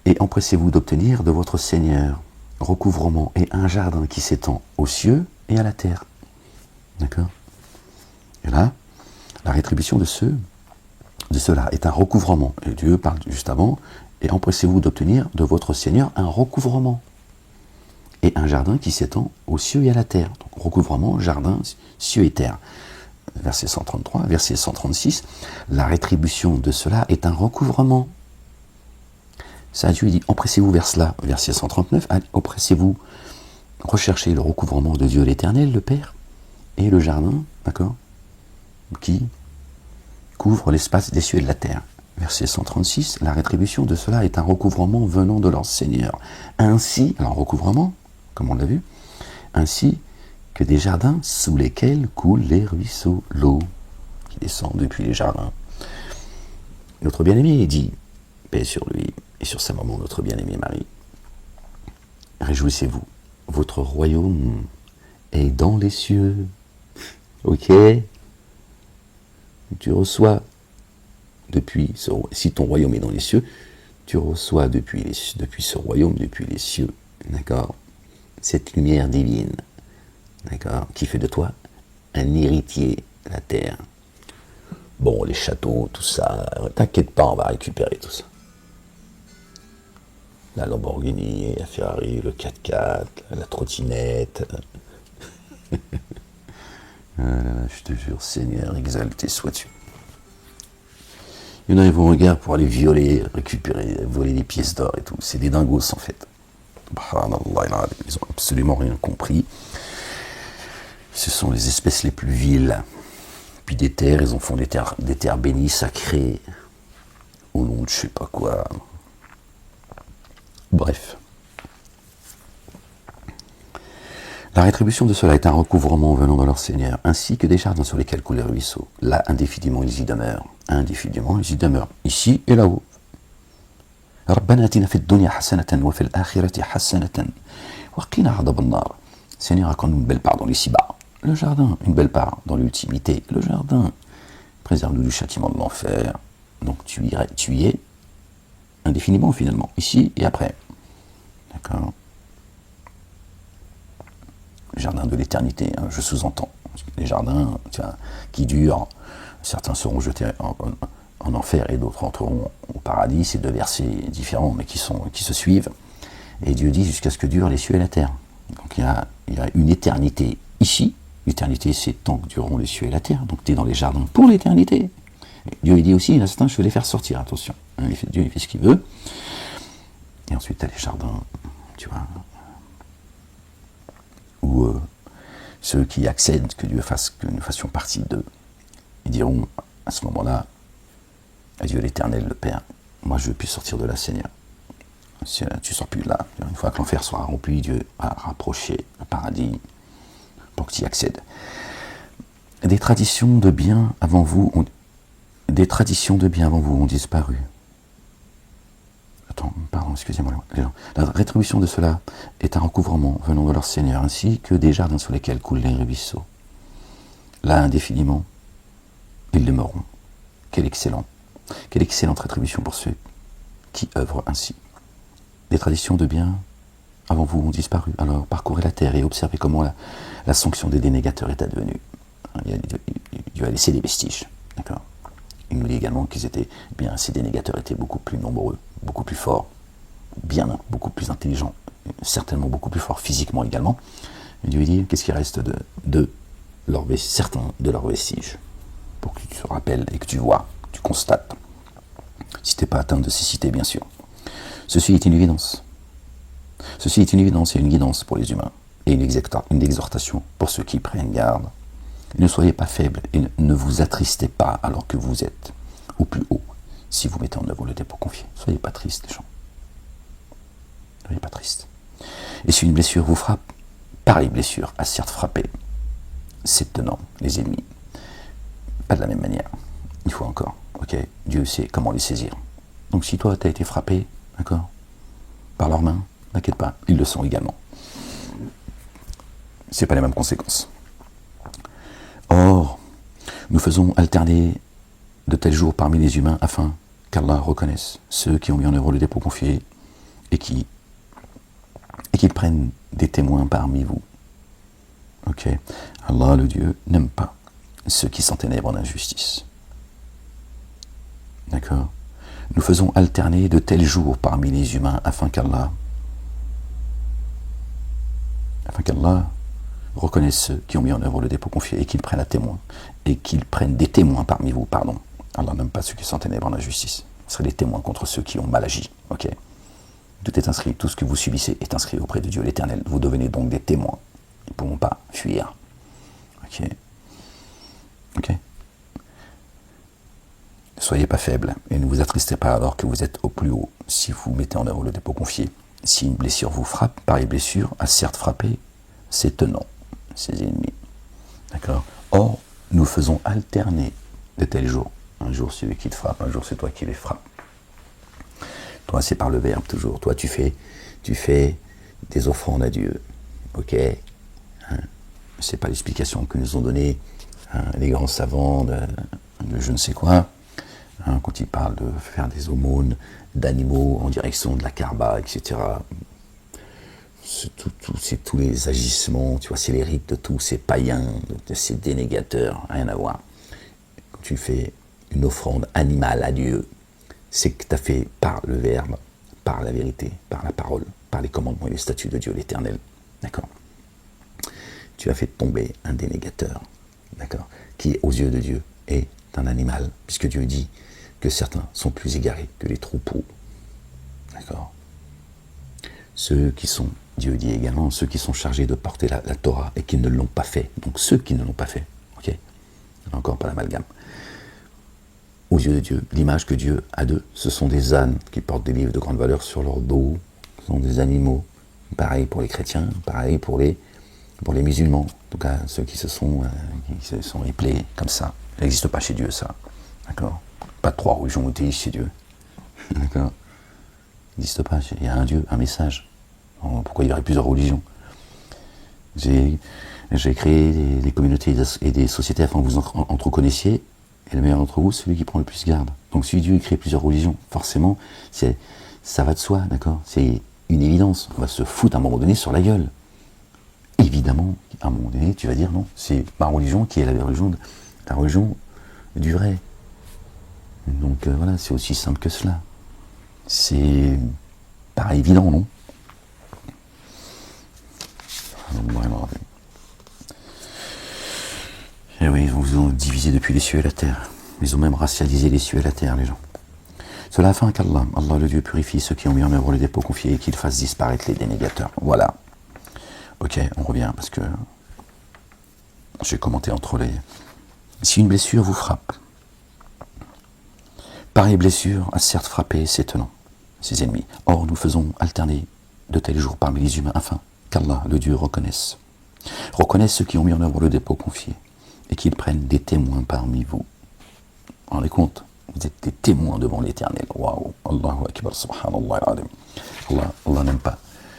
Et empressez-vous d'obtenir de votre Seigneur recouvrement et un jardin qui s'étend aux cieux et à la terre. D'accord? Et là, la rétribution de cela est un recouvrement. Et Dieu parle juste avant, et empressez-vous d'obtenir de votre Seigneur un recouvrement et un jardin qui s'étend aux cieux et à la terre. Donc, recouvrement, jardin, cieux et terre. Verset 133, verset 136, la rétribution de cela est un recouvrement. Ça, Dieu dit, empressez-vous vers cela. Verset 139, empressez-vous, recherchez le recouvrement de Dieu l'Éternel, le Père, et le jardin, d'accord, qui couvre l'espace des cieux et de la terre. Verset 136, la rétribution de cela est un recouvrement venant de leur Seigneur. Ainsi, alors recouvrement, comme on l'a vu, ainsi que des jardins sous lesquels coulent les ruisseaux, l'eau qui descend depuis les jardins. Notre bien-aimé dit, paix sur lui et sur sa maman, notre bien-aimée Marie, réjouissez-vous, votre royaume est dans les cieux. Ok? Tu reçois depuis, si ton royaume est dans les cieux, tu reçois depuis ce royaume, depuis les cieux, d'accord, cette lumière divine, d'accord, qui fait de toi un héritier de la terre. Bon, les châteaux, tout ça, t'inquiète pas, on va récupérer tout ça. La Lamborghini, la Ferrari, le 4x4, la trottinette. Je te jure, Seigneur, exalté sois-tu. Il y en a qui vont en guerre pour aller violer, récupérer, voler des pièces d'or et tout. C'est des dingos en fait. Ils ont absolument rien compris. Ce sont les espèces les plus viles. Puis des terres, ils en font des terres bénies, sacrées, au nom de je sais pas quoi. Bref. La rétribution de cela est un recouvrement venant de leur Seigneur, ainsi que des jardins sur lesquels coulent les ruisseaux. Là, indéfiniment, ils y demeurent. Indéfiniment, ils y demeurent. Ici et là-haut. ربنا آتنا في الدنيا حسنة وفي الآخرة حسنة وقنا عذاب النار. Seigneur, accorde une belle part dans l'ici-bas. Le jardin, une belle part dans l'ultimité. Le jardin, préserve-nous du châtiment de l'enfer. Donc tu y es indéfiniment finalement, ici et après. D'accord? Le jardin de l'éternité, hein, je sous-entends. Les jardins qui durent, certains seront jetés en enfer et d'autres entreront au paradis. C'est deux versets différents mais qui se suivent. Et Dieu dit jusqu'à ce que durent les cieux et la terre. Donc il y a une éternité ici. L'éternité, c'est tant que dureront les cieux et la terre. Donc tu es dans les jardins pour l'éternité. Et Dieu il dit aussi, l'instant, je vais les faire sortir, attention. Hein, Dieu il fait ce qu'il veut. Et ensuite tu as les jardins, tu vois, où ceux qui accèdent que nous fassions partie d'eux, ils diront à ce moment-là, à Dieu l'Éternel, le Père, moi je veux plus sortir de là, Seigneur. Tu ne sors plus de là. Une fois que l'enfer sera rempli, Dieu a rapproché le paradis pour que tu y accèdes. Des traditions de bien avant vous ont disparu. Attends, pardon, excusez-moi. La rétribution de cela est un recouvrement venant de leur Seigneur, ainsi que des jardins sur lesquels coulent les ruisseaux. Là, indéfiniment, ils demeureront. Quelle excellente rétribution pour ceux qui œuvrent ainsi. Des traditions de bien avant vous ont disparu. Alors parcourez la terre et observez comment la sanction des dénégateurs est advenue. Dieu a laissé des vestiges. D'accord. Il nous dit également ces dénégateurs étaient beaucoup plus nombreux, beaucoup plus forts, beaucoup plus intelligents, certainement beaucoup plus forts physiquement également. Et Dieu dit, qu'est-ce qui reste certains de leurs vestiges, pour que tu te rappelles et que tu vois, tu constates, si tu n'es pas atteint de cécité bien sûr. Ceci est une évidence. Ceci est une évidence et une guidance pour les humains, et une exhortation pour ceux qui prennent garde. Ne soyez pas faibles et ne vous attristez pas alors que vous êtes au plus haut, si vous mettez en œuvre le dépôt confié. Soyez pas tristes, les gens. Soyez pas tristes. Et si une blessure vous frappe, pareille blessure a certes frappé ses tenants, les ennemis. Pas de la même manière. Une fois encore, ok, Dieu sait comment les saisir. Donc si toi tu as été frappé, d'accord, par leurs mains, n'inquiète pas, ils le sont également. C'est pas les mêmes conséquences. Or, nous faisons alterner de tels jours parmi les humains afin qu'Allah reconnaisse ceux qui ont mis en œuvre le dépôt confié et qu'ils prennent des témoins parmi vous. Ok, Allah, le Dieu, n'aime pas ceux qui s'enténèbrent en injustice. D'accord. Nous faisons alterner de tels jours parmi les humains afin qu'Allah reconnaisse ceux qui ont mis en œuvre le dépôt confié et qu'ils prennent des témoins parmi vous, pardon. Allah n'aime pas ceux qui s'enténèbrent en injustice. Ce seraient des témoins contre ceux qui ont mal agi. Ok. Tout est inscrit, tout ce que vous subissez est inscrit auprès de Dieu l'Éternel. Vous devenez donc des témoins. Ils ne pourront pas fuir. Ok. Ok. Ne soyez pas faibles et ne vous attristez pas alors que vous êtes au plus haut si vous mettez en œuvre le dépôt confié. Si une blessure vous frappe, pareille blessure a certes frappé ses tenants, ses ennemis. D'accord. Or, nous faisons alterner de tels jours. Un jour c'est lui qui te frappe, un jour c'est toi qui les frappes. Toi c'est par le verbe toujours. Toi tu fais des offrandes à Dieu. Ok. C'est pas l'explication que nous ont donné les grands savants de je ne sais quoi. Quand ils parlent de faire des aumônes d'animaux en direction de la Kaaba, etc. C'est tous les agissements, tu vois, c'est les rites de tous ces païens, de ces dénégateurs, rien à voir. Quand tu fais une offrande animale à Dieu, c'est que tu as fait par le verbe, par la vérité, par la parole, par les commandements et les statuts de Dieu l'Éternel. D'accord. Tu as fait tomber un dénégateur, d'accord, qui aux yeux de Dieu est un animal, puisque Dieu dit que certains sont plus égarés que les troupeaux. D'accord. Dieu dit également, ceux qui sont chargés de porter la Torah et qui ne l'ont pas fait. Donc ceux qui ne l'ont pas fait. Ok. Encore pas l'amalgame. Aux yeux de Dieu, l'image que Dieu a d'eux, ce sont des ânes qui portent des livres de grande valeur sur leur dos. Ce sont des animaux. Pareil pour les chrétiens, pareil pour les musulmans. En tout cas, ceux qui se sont éplés comme ça. Ça n'existe pas chez Dieu, ça. D'accord. Pas de trois religions monothéistes chez Dieu. D'accord. Ça n'existe pas. Il y a un Dieu, un message. Pourquoi il y aurait plusieurs religions? J'ai créé des communautés et des sociétés afin que vous entre connaissiez, et le meilleur d'entre vous, c'est celui qui prend le plus garde. Donc si Dieu crée plusieurs religions, forcément, ça va de soi, d'accord? C'est une évidence. On va se foutre à un moment donné sur la gueule. Évidemment, à un moment donné, tu vas dire non, c'est ma religion qui est la religion du vrai. Donc voilà, c'est aussi simple que cela. C'est pas évident, non? Et oui, ils vous ont divisé depuis les cieux et la terre. Ils ont même racialisé les cieux et la terre, les gens. Cela afin qu'Allah, Allah le Dieu, purifie ceux qui ont mis en œuvre le dépôt confié et qu'il fasse disparaître les dénégateurs. Voilà. Ok, on revient parce que j'ai commenté entre les... Si une blessure vous frappe, pareille blessure a certes frappé ses tenants. ses ennemis. Or, nous faisons alterner de tels jours parmi les humains afin qu'Allah, le Dieu, reconnaisse ceux qui ont mis en œuvre le dépôt confié et qu'ils prennent des témoins parmi vous. Vous vous rendez compte? Vous êtes des témoins devant l'Éternel. Waouh! Allahu Akbar, subhanallah al-azim. Allah n'aime pas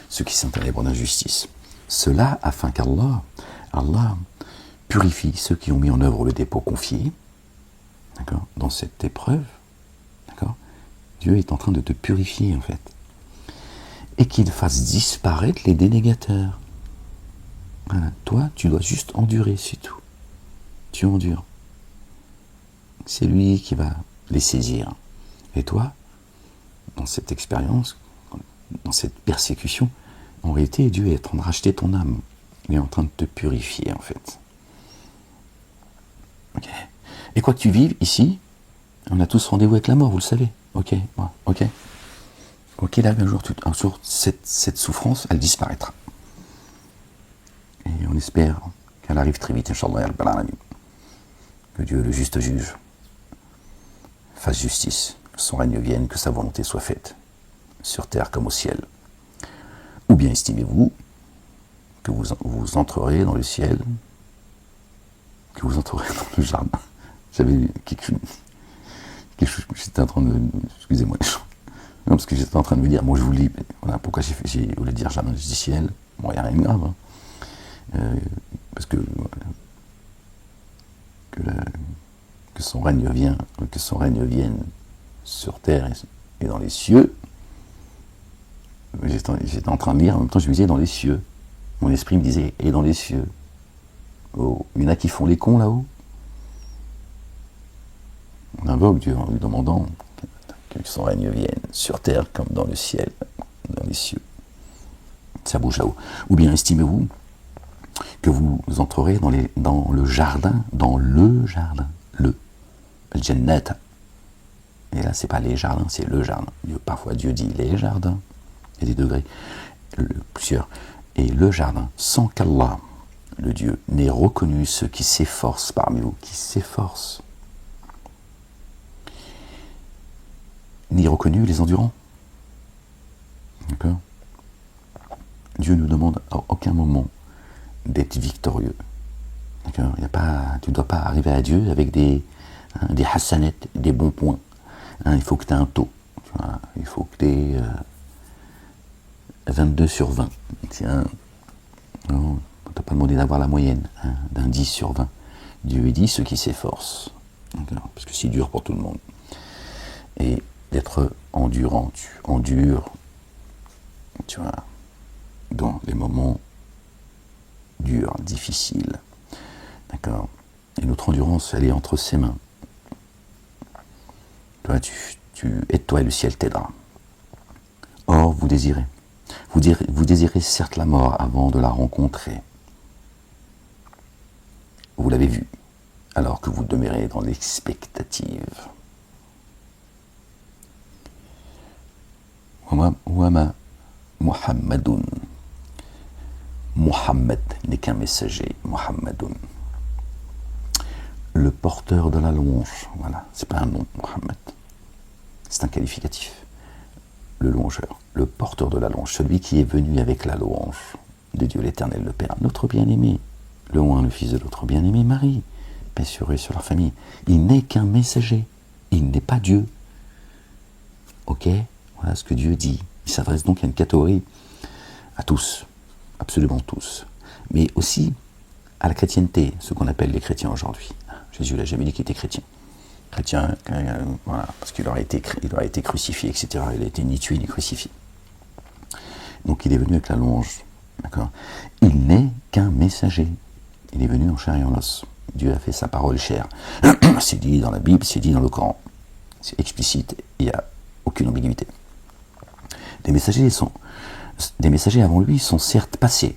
ceux qui s'enténèbrent d'injustice. Cela afin qu'Allah purifie ceux qui ont mis en œuvre le dépôt confié. D'accord? Dans cette épreuve, d'accord? Dieu est en train de te purifier en fait. Et qu'il fasse disparaître les dénégateurs. Voilà. Toi, tu dois juste endurer, c'est tout. Tu endures. C'est lui qui va les saisir. Et toi, dans cette expérience, dans cette persécution, en réalité, Dieu est en train de racheter ton âme. Il est en train de te purifier, en fait. Ok. Et quoi que tu vives ici, on a tous rendez-vous avec la mort, vous le savez. Ok, ouais, ok. Ok, là, un jour, cette souffrance, elle disparaîtra. Et on espère qu'elle arrive très vite, Inch'Allah, que Dieu, le juste juge, fasse justice, que son règne vienne, que sa volonté soit faite, sur terre comme au ciel. Ou bien estimez-vous que vous entrerez dans le ciel, que vous entrerez dans le jardin. J'avais quelque chose, j'étais en train de... Excusez-moi, non, parce que j'étais en train de me dire, moi je vous lis, voilà, pourquoi j'ai voulu dire jardin du ciel, bon, il n'y a rien de grave, hein. Parce que son règne vienne sur terre et dans les cieux. J'étais en train de lire, en même temps je me disais dans les cieux. Mon esprit me disait, et dans les cieux. Oh, il y en a qui font les cons là-haut. On invoque Dieu en lui demandant que son règne vienne sur terre comme dans le ciel, dans les cieux. Ça bouge là-haut. Ou bien estimez-vous que vous entrerez dans le jardin, le Jannat. Et là, c'est pas les jardins, c'est le jardin. Parfois, Dieu dit les jardins. Il y a des degrés, plusieurs. Et le jardin, sans qu'Allah, le Dieu, n'ait reconnu ceux qui s'efforcent parmi vous, qui s'efforcent, ni reconnu les endurants. D'accord? Dieu nous demande à aucun moment d'être victorieux. D'accord? Tu ne dois pas arriver à Dieu avec des hassanettes, des bons points. Il faut que tu aies un taux. Il faut que tu aies 22 sur 20. Non, on ne t'a pas demandé d'avoir la moyenne d'un 10 sur 20. Dieu dit ceux qui s'efforcent. Parce que c'est dur pour tout le monde. Et d'être endurant, tu endures, tu vois, dans les moments durs, difficiles. D'accord? Et notre endurance, elle est entre ses mains. Toi, aide-toi et le ciel t'aidera. Or, vous désirez certes la mort avant de la rencontrer. Vous l'avez vu, alors que vous demeurez dans l'expectative. Wama Muhammadun. Muhammad n'est qu'un messager. Muhammadun. Le porteur de la louange. Voilà, c'est pas un nom, Muhammad. C'est un qualificatif. Le louangeur, le porteur de la louange, celui qui est venu avec la louange de Dieu l'Éternel, le Père, notre bien-aimé, le loin, le fils de notre bien-aimé Marie, paix sur eux et sur leur famille. Il n'est qu'un messager, il n'est pas Dieu. Ok? Voilà ce que Dieu dit. Il s'adresse donc à une catégorie, à tous, absolument tous, mais aussi à la chrétienté, ce qu'on appelle les chrétiens aujourd'hui. Jésus l'a jamais dit qu'il était chrétien. Chrétien, voilà, parce qu'il aurait été crucifié, etc. Il a été ni tué ni crucifié. Donc il est venu avec la louange. D'accord? Il n'est qu'un messager. Il est venu en chair et en os. Dieu a fait sa parole chère. C'est dit dans la Bible, c'est dit dans le Coran. C'est explicite, il n'y a aucune ambiguïté. Des messagers avant lui sont certes passés.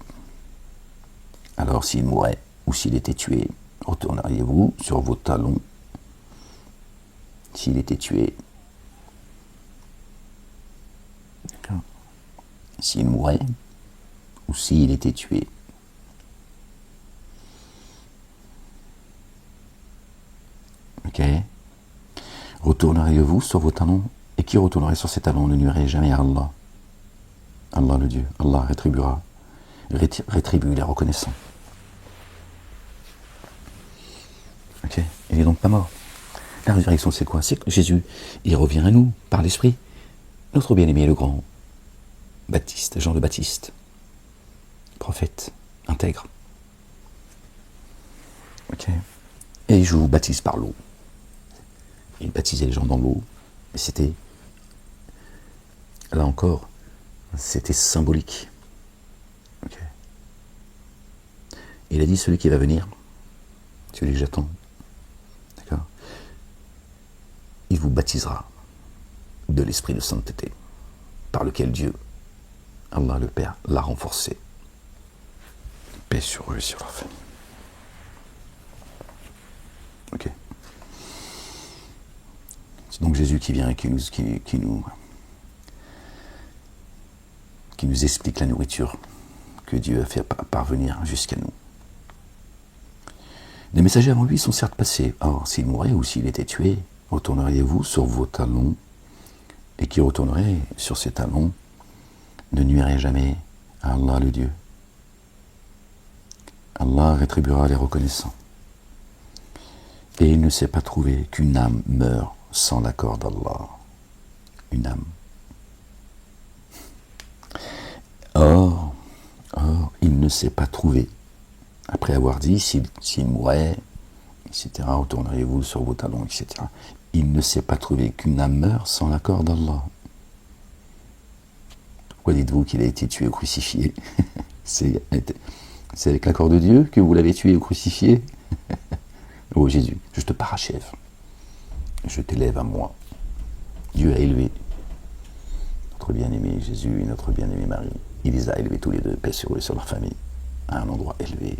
Alors s'il mourait ou s'il était tué, retourneriez-vous sur vos talons. S'il était tué, d'accord. S'il mourait ou s'il était tué, ok. Retourneriez-vous sur vos talons Et qui retournerait sur ses talons ne nuirait jamais à Allah. Allah le Dieu, Allah rétribue les reconnaissants. Ok, il n'est donc pas mort. La résurrection, c'est quoi? C'est que Jésus, il revient à nous par l'Esprit. Notre bien-aimé, le grand Baptiste, Jean le Baptiste, prophète, intègre. Ok. Et je vous baptise par l'eau. Il baptisait les gens dans l'eau. Et c'était, là encore, c'était symbolique. Ok. Il a dit, celui qui va venir, celui que j'attends, d'accord, il vous baptisera de l'esprit de sainteté, par lequel Dieu, Allah le Père, l'a renforcé. Paix sur eux et sur leur famille. Ok. C'est donc Jésus qui vient et qui nous explique la nourriture que Dieu a fait parvenir jusqu'à nous. Les messagers avant lui sont certes passés. Or, s'il mourait ou s'il était tué, retourneriez-vous sur vos talons, et qui retournerait sur ses talons ne nuirait jamais à Allah le Dieu. Allah rétribuera les reconnaissants. Et il ne s'est pas trouvé qu'une âme meurt sans l'accord d'Allah. Une âme. Or, il ne s'est pas trouvé, après avoir dit, s'il mourait, etc., retourneriez-vous sur vos talons, etc., il ne s'est pas trouvé qu'une âme meurt sans l'accord d'Allah. Pourquoi dites-vous qu'il a été tué ou crucifié? C'est avec l'accord de Dieu que vous l'avez tué ou crucifié? Oh Jésus, je te parachève. Je t'élève à moi. Dieu a élevé notre bien-aimé Jésus et notre bien-aimée Marie. Il les a élevés tous les deux, paix sur eux et sur leur famille, à un endroit élevé,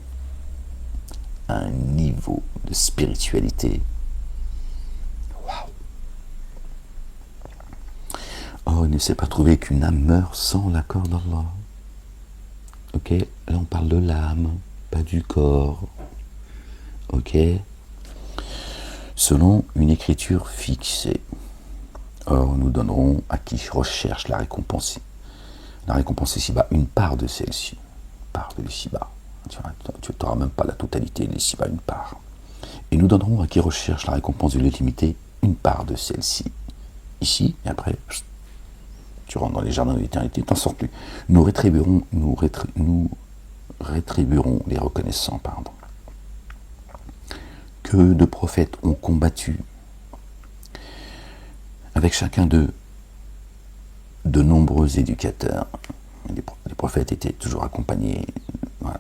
à un niveau de spiritualité. Waouh! Oh, il ne s'est pas trouvé qu'une âme meurt sans l'accord d'Allah. Ok, là on parle de l'âme, pas du corps. Ok, selon une écriture fixée. Or, nous donnerons à qui recherche la récompense ici-bas, une part de celle-ci, une part de l'ici-bas. Tu n'auras même pas la totalité de l'ici-bas, une part. Et nous donnerons à qui recherche la récompense de l'illimité une part de celle-ci, ici, et après, tu rentres dans les jardins de l'éternité, tu n'en sors plus. Nous rétribuerons les reconnaissants, pardon. Que de prophètes ont combattu avec chacun d'eux de nombreux éducateurs. Les prophètes étaient toujours accompagnés, voilà,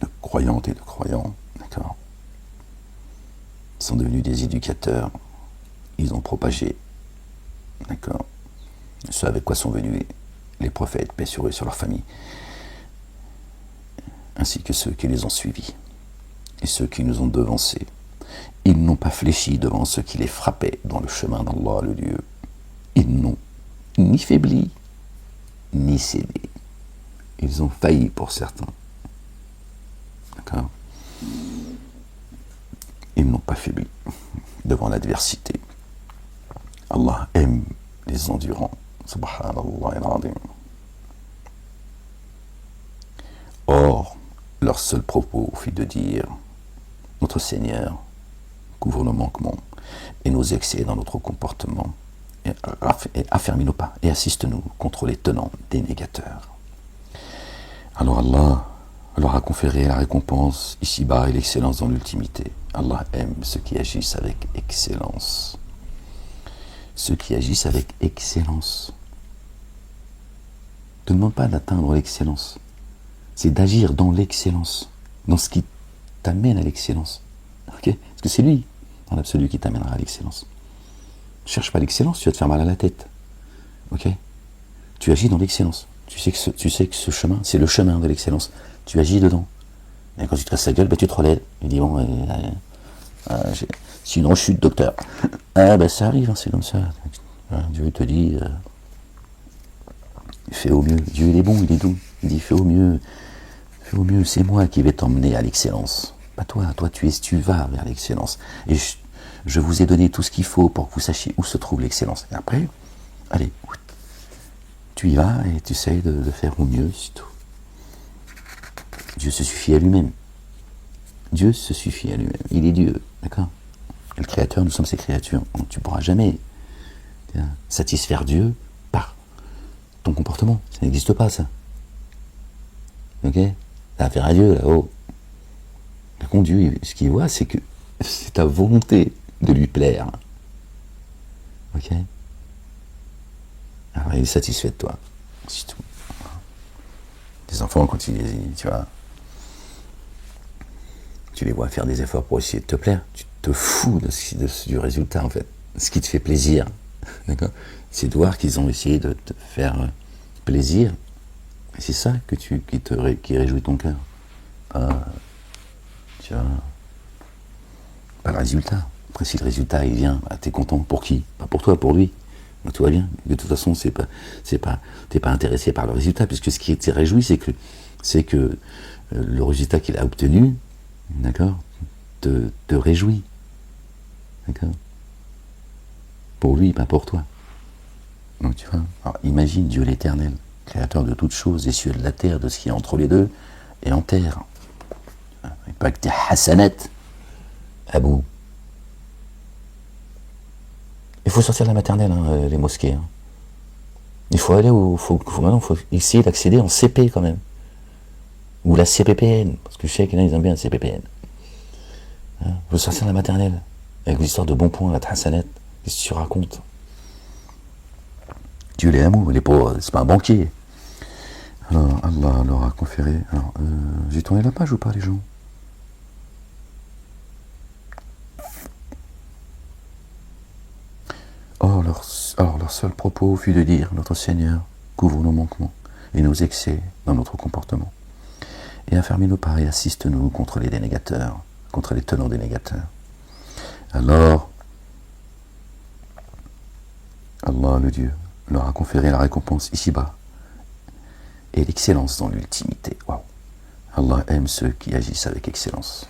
de croyantes et de croyants, d'accord. Ils sont devenus des éducateurs, ils ont propagé, d'accord, ce avec quoi sont venus les prophètes, paix sur eux et sur leur famille, ainsi que ceux qui les ont suivis et ceux qui nous ont devancés. Ils n'ont pas fléchi devant ceux qui les frappaient dans le chemin d'Allah le Dieu. Ils n'ont ni faibli, ni cédé. Ils ont failli pour certains. D'accord? Ils n'ont pas faibli devant l'adversité. Allah aime les endurants. Subhanallah al-Azim. Or, leur seul propos fut de dire: notre Seigneur, couvre nos manquements et nos excès dans notre comportement, et affermis nos pas et assiste-nous contre les tenants des négateurs. Alors Allah leur a conféré la récompense ici-bas et l'excellence dans l'ultimité. Allah aime ceux qui agissent avec excellence. Ceux qui agissent avec excellence. Ne te demande pas d'atteindre l'excellence. C'est d'agir dans l'excellence, dans ce qui t'amène à l'excellence. Okay? Parce que c'est lui, dans l'absolu, qui t'amènera à l'excellence. Ne cherche pas l'excellence, tu vas te faire mal à la tête. Ok? Tu agis dans l'excellence. Tu sais que ce chemin, c'est le chemin de l'excellence. Tu agis dedans. Et quand tu te casses la gueule, tu te relèves. Il dit, bon, c'est une rechute, docteur. Ah ben ça arrive, hein, c'est comme ça. Dieu te dit, fais au mieux. Dieu il est bon, il est doux. Il dit, fais au mieux, c'est moi qui vais t'emmener à l'excellence. Pas toi, tu vas vers l'excellence. Et Je vous ai donné tout ce qu'il faut pour que vous sachiez où se trouve l'excellence. Et après, allez, tu y vas et tu essayes de faire au mieux, c'est tout. Dieu se suffit à lui-même. Dieu se suffit à lui-même. Il est Dieu, d'accord? Le Créateur, nous sommes ses créatures. Donc tu ne pourras jamais satisfaire Dieu par ton comportement. Ça n'existe pas, ça. Ok? T'as affaire à Dieu, là-haut. Par contre, Dieu, ce qu'il voit, c'est que c'est ta volonté de lui plaire. Ok? Alors, il est satisfait de toi. C'est tout. Les enfants, quand tu vois, tu les vois faire des efforts pour essayer de te plaire, tu te fous du résultat, en fait. Ce qui te fait plaisir, d'accord? C'est de voir qu'ils ont essayé de te faire plaisir. Et c'est ça qui réjouit ton cœur. Tu vois, pas le résultat. Après, si le résultat il vient, bah, t'es content pour qui? Pas pour toi, pour lui. Donc, tout va bien. De toute façon, t'es pas intéressé par le résultat, puisque ce qui te réjouit, c'est que le résultat qu'il a obtenu, d'accord, te réjouit. D'accord? Pour lui, pas pour toi. Donc tu vois, alors, imagine Dieu l'Éternel, créateur de toutes choses, des cieux et de la terre, de ce qui est entre les deux et en terre. Et pas que tes hasanettes à bout. Il faut sortir de la maternelle, hein, les mosquées. Hein. Il faut aller maintenant, faut essayer d'accéder en CP quand même. Ou la CPPN, parce que je sais qu'il y en a, ils aiment bien la CPPN. Il faut sortir de la maternelle, avec l'histoire de bons points, la hasanette. Qu'est-ce que tu racontes? Dieu les amours, il est pas, c'est pas un banquier. Alors, Allah leur a conféré. Alors, j'ai tourné la page ou pas, les gens? Alors, leur seul propos fut de dire, notre Seigneur couvre nos manquements et nos excès dans notre comportement. Et affermis-nous pas et assiste-nous contre les dénégateurs, contre les tenants dénégateurs. Alors, Allah, le Dieu, leur a conféré la récompense ici-bas et l'excellence dans l'ultimité. Waouh! Allah aime ceux qui agissent avec excellence.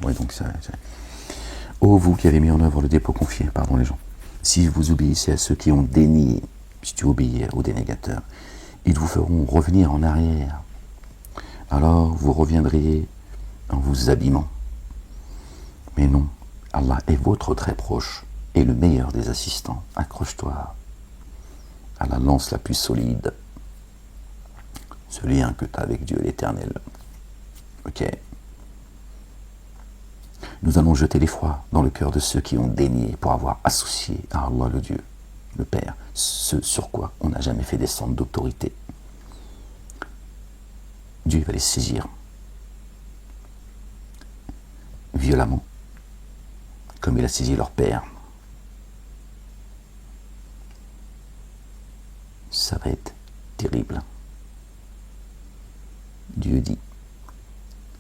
Ouais, donc ô vous qui avez mis en œuvre le dépôt confié, pardon les gens, si vous obéissez à ceux qui ont dénié, si tu obéis aux dénégateurs, ils vous feront revenir en arrière. Alors vous reviendriez en vous abîmant. Mais non, Allah est votre très proche et le meilleur des assistants. Accroche-toi à la lance la plus solide, ce lien que tu as avec Dieu l'Éternel. Ok. Nous allons jeter l'effroi dans le cœur de ceux qui ont dénié pour avoir associé à Allah le Dieu, le Père, ce sur quoi on n'a jamais fait descendre d'autorité. Dieu va les saisir violemment, comme il a saisi leur père. Ça va être terrible. Dieu dit,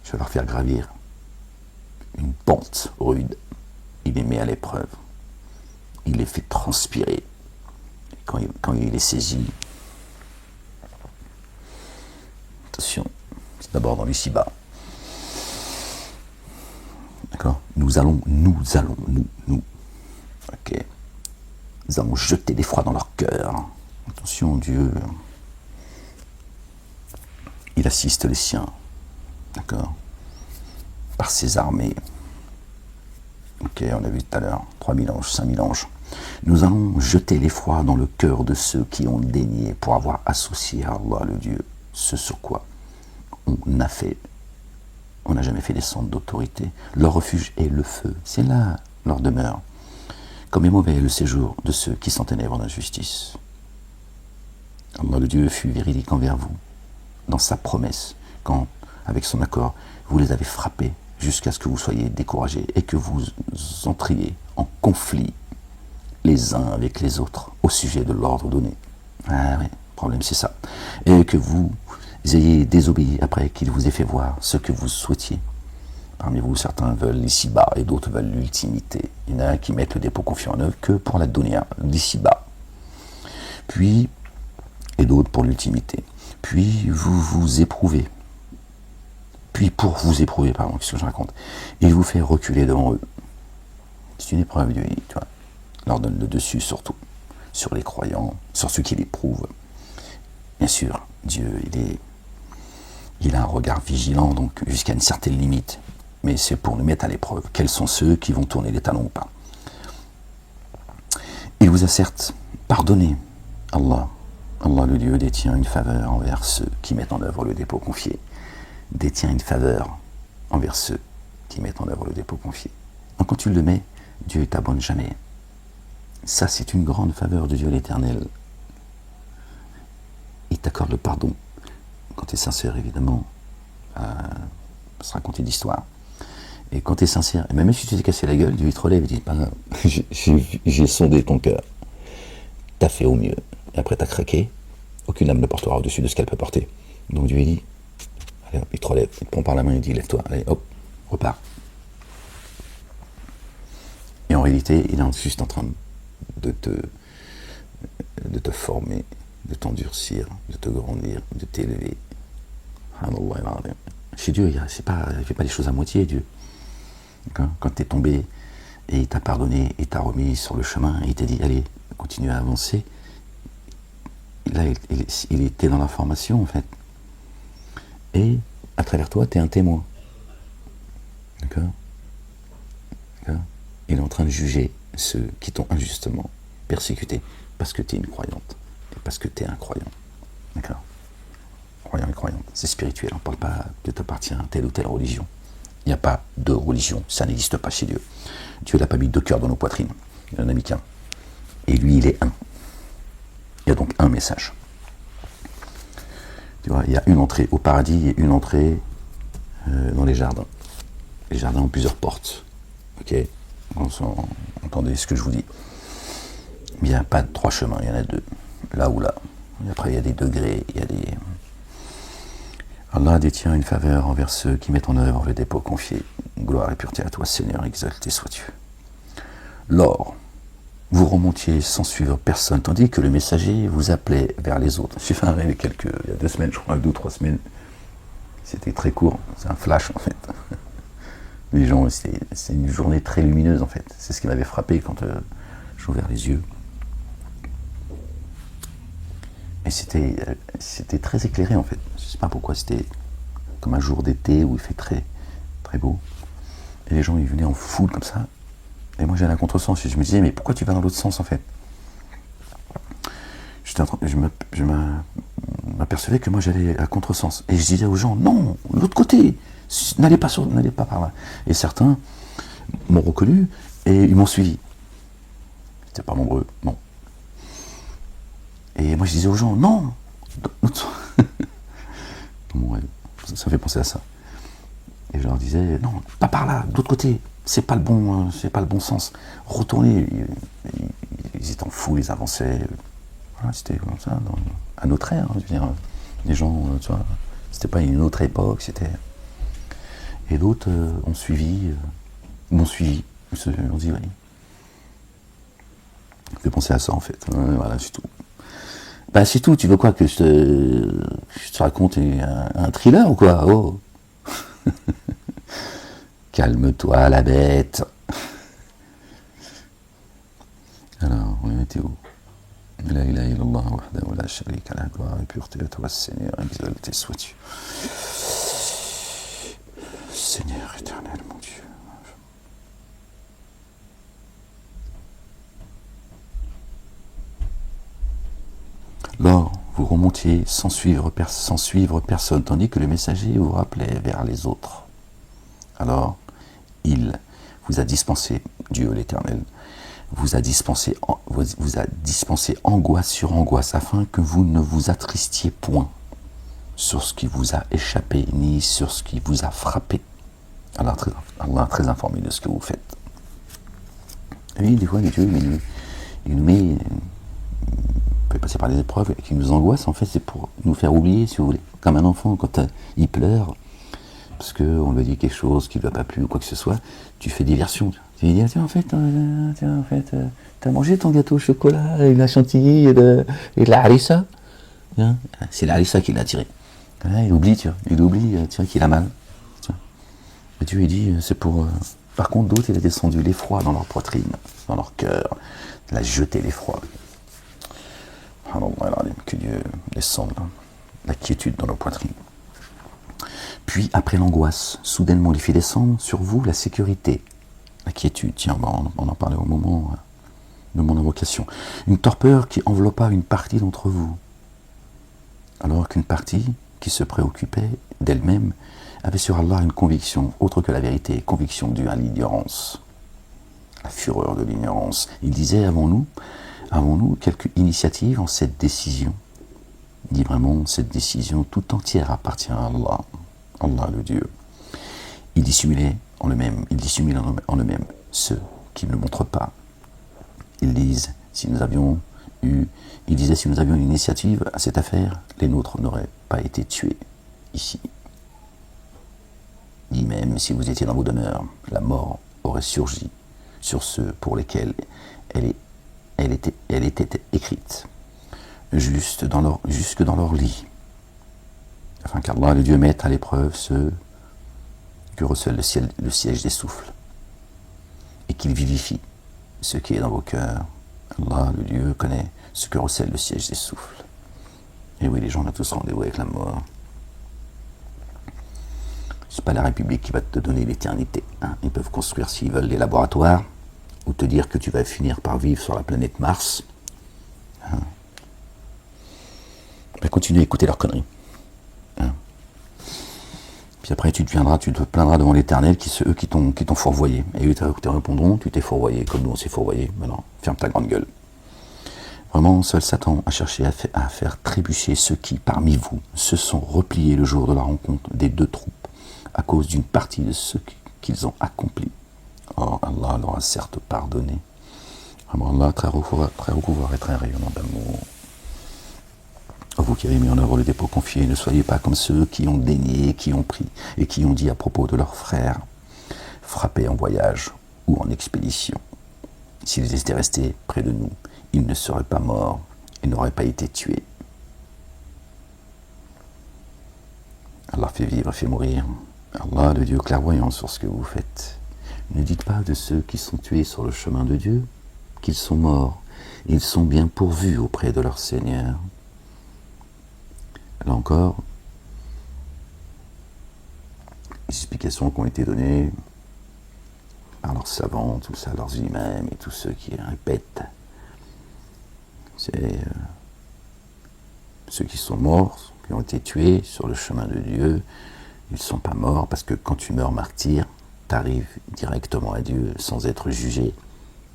je vais leur faire gravir une pente rude. Il les met à l'épreuve. Il les fait transpirer. Et quand il les saisit, attention, c'est d'abord dans l'ici-bas. D'accord? Nous allons, ok. Nous allons jeter l'effroi dans leur cœur. Attention, Dieu, il assiste les siens, d'accord, par ses armées. Ok, on a vu tout à l'heure, 3000 anges, 5000 anges. Nous allons jeter l'effroi dans le cœur de ceux qui ont dénié pour avoir associé à Allah le Dieu, ce sur quoi on n'a jamais fait descendre d'autorité. Leur refuge est le feu, c'est là leur demeure. Comme est mauvais le séjour de ceux qui s'enténèbrent d'injustice. Allah le Dieu fut véridique envers vous, dans sa promesse, quand, avec son accord, vous les avez frappés jusqu'à ce que vous soyez découragés et que vous entriez en conflit les uns avec les autres au sujet de l'ordre donné. Ah oui, le problème c'est ça. Et que vous ayez désobéi après qu'il vous ait fait voir ce que vous souhaitiez. Parmi vous, certains veulent l'ici-bas et d'autres veulent l'ultimité. Il y en a qui mettent le dépôt confié en eux que pour la dunya, l'ici-bas. Puis, et d'autres pour l'ultimité. Puis vous vous éprouvez. Puis pour vous éprouver, pardon, qu'est-ce que je raconte? Il vous fait reculer devant eux. C'est une épreuve, Dieu, tu vois, leur donne le dessus surtout, sur les croyants, sur ceux qui l'éprouvent. Bien sûr, Dieu, il a un regard vigilant, donc jusqu'à une certaine limite, mais c'est pour nous mettre à l'épreuve. Quels sont ceux qui vont tourner les talons ou pas? Il vous a certes pardonné, Allah. Allah, le Dieu, détient une faveur envers ceux qui mettent en œuvre le dépôt confié. Détient une faveur envers ceux qui mettent en œuvre le dépôt confié. Donc quand tu le mets, Dieu ne t'abonne jamais. Ça, c'est une grande faveur de Dieu l'Éternel. Il t'accorde le pardon. Quand tu es sincère, évidemment, se raconter d'histoire. Et quand tu es sincère, et même si tu t'es cassé la gueule, Dieu te relève et dit, j'ai sondé ton cœur. T'as fait au mieux. Et après t'as craqué. Aucune âme ne portera au-dessus de ce qu'elle peut porter. Donc Dieu dit, allez, il te relève, il te prend par la main et dit, lève-toi, allez, hop, repars. Et en réalité, il est juste en train de te former, de t'endurcir, de te grandir, de t'élever. Chez Dieu, il ne fait pas les choses à moitié, Dieu. Quand tu es tombé et il t'a pardonné, il t'a remis sur le chemin, et il t'a dit, allez, continue à avancer. Là, il était dans la formation, en fait. Et, à travers toi, tu es un témoin. D'accord? Il est en train de juger ceux qui t'ont injustement persécuté parce que tu es une croyante et parce que tu es un croyant. D'accord? Croyant et croyante, c'est spirituel. On ne parle pas que tu appartiens à telle ou telle religion. Il n'y a pas de religion, ça n'existe pas chez Dieu. Dieu n'a pas mis deux cœurs dans nos poitrines, il n'en a mis qu'un. Et lui, il est un. Il y a donc un message. Tu vois, il y a une entrée au paradis et une entrée dans les jardins. Les jardins ont plusieurs portes. Ok? Entendez ce que je vous dis. Il n'y a pas de trois chemins, il y en a deux. Là ou là. Et après, il y a des degrés, il y a des... Allah détient une faveur envers ceux qui mettent en œuvre le dépôt confié. Gloire et pureté à toi, Seigneur, exalté sois-tu. Lors, vous remontiez sans suivre personne, tandis que le messager vous appelait vers les autres. J'ai fait un rêve il y a 2 semaines, je crois, 2 ou 3 semaines. C'était très court, c'est un flash en fait. Les gens, c'est une journée très lumineuse en fait. C'est ce qui m'avait frappé quand j'ai ouvert les yeux. Et c'était très éclairé en fait. Je ne sais pas pourquoi, c'était comme un jour d'été où il fait très, très beau. Et les gens, ils venaient en foule comme ça. Et moi, j'allais à contresens. Et je me disais, mais pourquoi tu vas dans l'autre sens en fait? Je m'apercevais que moi, j'allais à contresens. Et je disais aux gens, non, l'autre côté, n'allez pas par là. Et certains m'ont reconnu et ils m'ont suivi. C'était pas nombreux, non. Et moi je disais aux gens, non, ça me fait penser à ça. Et je leur disais, non, pas par là, de l'autre côté, c'est pas le bon sens. Retournez. Ils étaient en fou, ils avançaient. Voilà, c'était comme ça, à notre ère, je veux dire. Les gens, tu vois, c'était pas une autre époque, c'était... Et d'autres m'ont suivi. On dit, oui. Ça me fait penser à ça, en fait. Voilà, c'est tout. Bah c'est tout, tu veux quoi, que je te raconte un thriller ou quoi? Oh. Calme-toi la bête. Alors, on était où? La ilaha illallah wahdahu la sharika lahu, gloire et pureté à toi, Seigneur, exalté sois-tu. Seigneur éternel, mon Dieu. Lors, vous remontiez sans suivre personne, tandis que le messager vous rappelait vers les autres. Alors, il vous a dispensé, Dieu l'Éternel, vous a dispensé angoisse sur angoisse, afin que vous ne vous attristiez point sur ce qui vous a échappé, ni sur ce qui vous a frappé. Allah très informé de ce que vous faites. Et des fois, Dieu, il nous met... peut passer par des épreuves qui nous angoissent, en fait, c'est pour nous faire oublier, si vous voulez. Comme un enfant, quand il pleure, parce qu'on lui dit quelque chose qui ne lui a pas plu ou quoi que ce soit, tu fais diversion. Tu lui dis, tiens, en fait, t'as mangé ton gâteau au chocolat et la chantilly et de la harissa. C'est la harissa qui l'a tiré. Il oublie, tu vois, qu'il a mal. Et Dieu, il dit, c'est pour Par contre, d'autres, il a descendu l'effroi dans leur poitrine, dans leur cœur. Il a jeté l'effroi. Que Dieu descende la quiétude dans nos poitrines. Puis, après l'angoisse, soudainement, il fait descendre sur vous la sécurité, la quiétude. Tiens, on en parlait au moment de mon invocation. Une torpeur qui enveloppa une partie d'entre vous, alors qu'une partie qui se préoccupait d'elle-même avait sur Allah une conviction autre que la vérité, conviction due à l'ignorance, la fureur de l'ignorance. Il disait, avons-nous quelque initiative en cette décision? Il dit vraiment, cette décision tout entière appartient à Allah, Allah le Dieu. Il dissimulait en eux-mêmes ceux qui ne le montrent pas. Ils disent, si nous avions une initiative à cette affaire, les nôtres n'auraient pas été tués ici. Ni même si vous étiez dans vos demeures, la mort aurait surgi sur ceux pour lesquels elle était écrite, jusque dans leur lit, afin qu'Allah, le Dieu, mette à l'épreuve ceux que recèle le siège des souffles, et qu'il vivifie ce qui est dans vos cœurs. Allah, le Dieu, connaît ce que recèle le siège des souffles. Et oui, les gens ont tous rendez-vous avec la mort. C'est pas la République qui va te donner l'éternité. Ils peuvent construire, s'ils veulent, des laboratoires, ou te dire que tu vas finir par vivre sur la planète Mars. Continue à écouter leurs conneries. Puis après, tu te plaindras devant l'Éternel, eux qui t'ont fourvoyé. Et eux te répondront, tu t'es fourvoyé, comme nous on s'est fourvoyé. Maintenant, ferme ta grande gueule. Vraiment, seul Satan a cherché à faire trébucher ceux qui, parmi vous, se sont repliés le jour de la rencontre des deux troupes, à cause d'une partie de ce qu'ils ont accompli. Or, Allah leur a certes pardonné. Vraiment, Allah, très recouvreur et très rayonnant d'amour. Vous qui avez mis en œuvre le dépôt confié, ne soyez pas comme ceux qui ont dénié, qui ont pris, et qui ont dit à propos de leurs frères, frappés en voyage ou en expédition. S'ils étaient restés près de nous, ils ne seraient pas morts et n'auraient pas été tués. Allah fait vivre, fait mourir. Allah, le Dieu clairvoyant sur ce que vous faites. Ne dites pas de ceux qui sont tués sur le chemin de Dieu qu'ils sont morts. Ils sont bien pourvus auprès de leur Seigneur. Là encore, les explications qui ont été données par leurs savants, tout ça, leurs imams et tous ceux qui répètent, c'est ceux qui sont morts, qui ont été tués sur le chemin de Dieu, ils ne sont pas morts parce que quand tu meurs martyr, tu arrives directement à Dieu sans être jugé,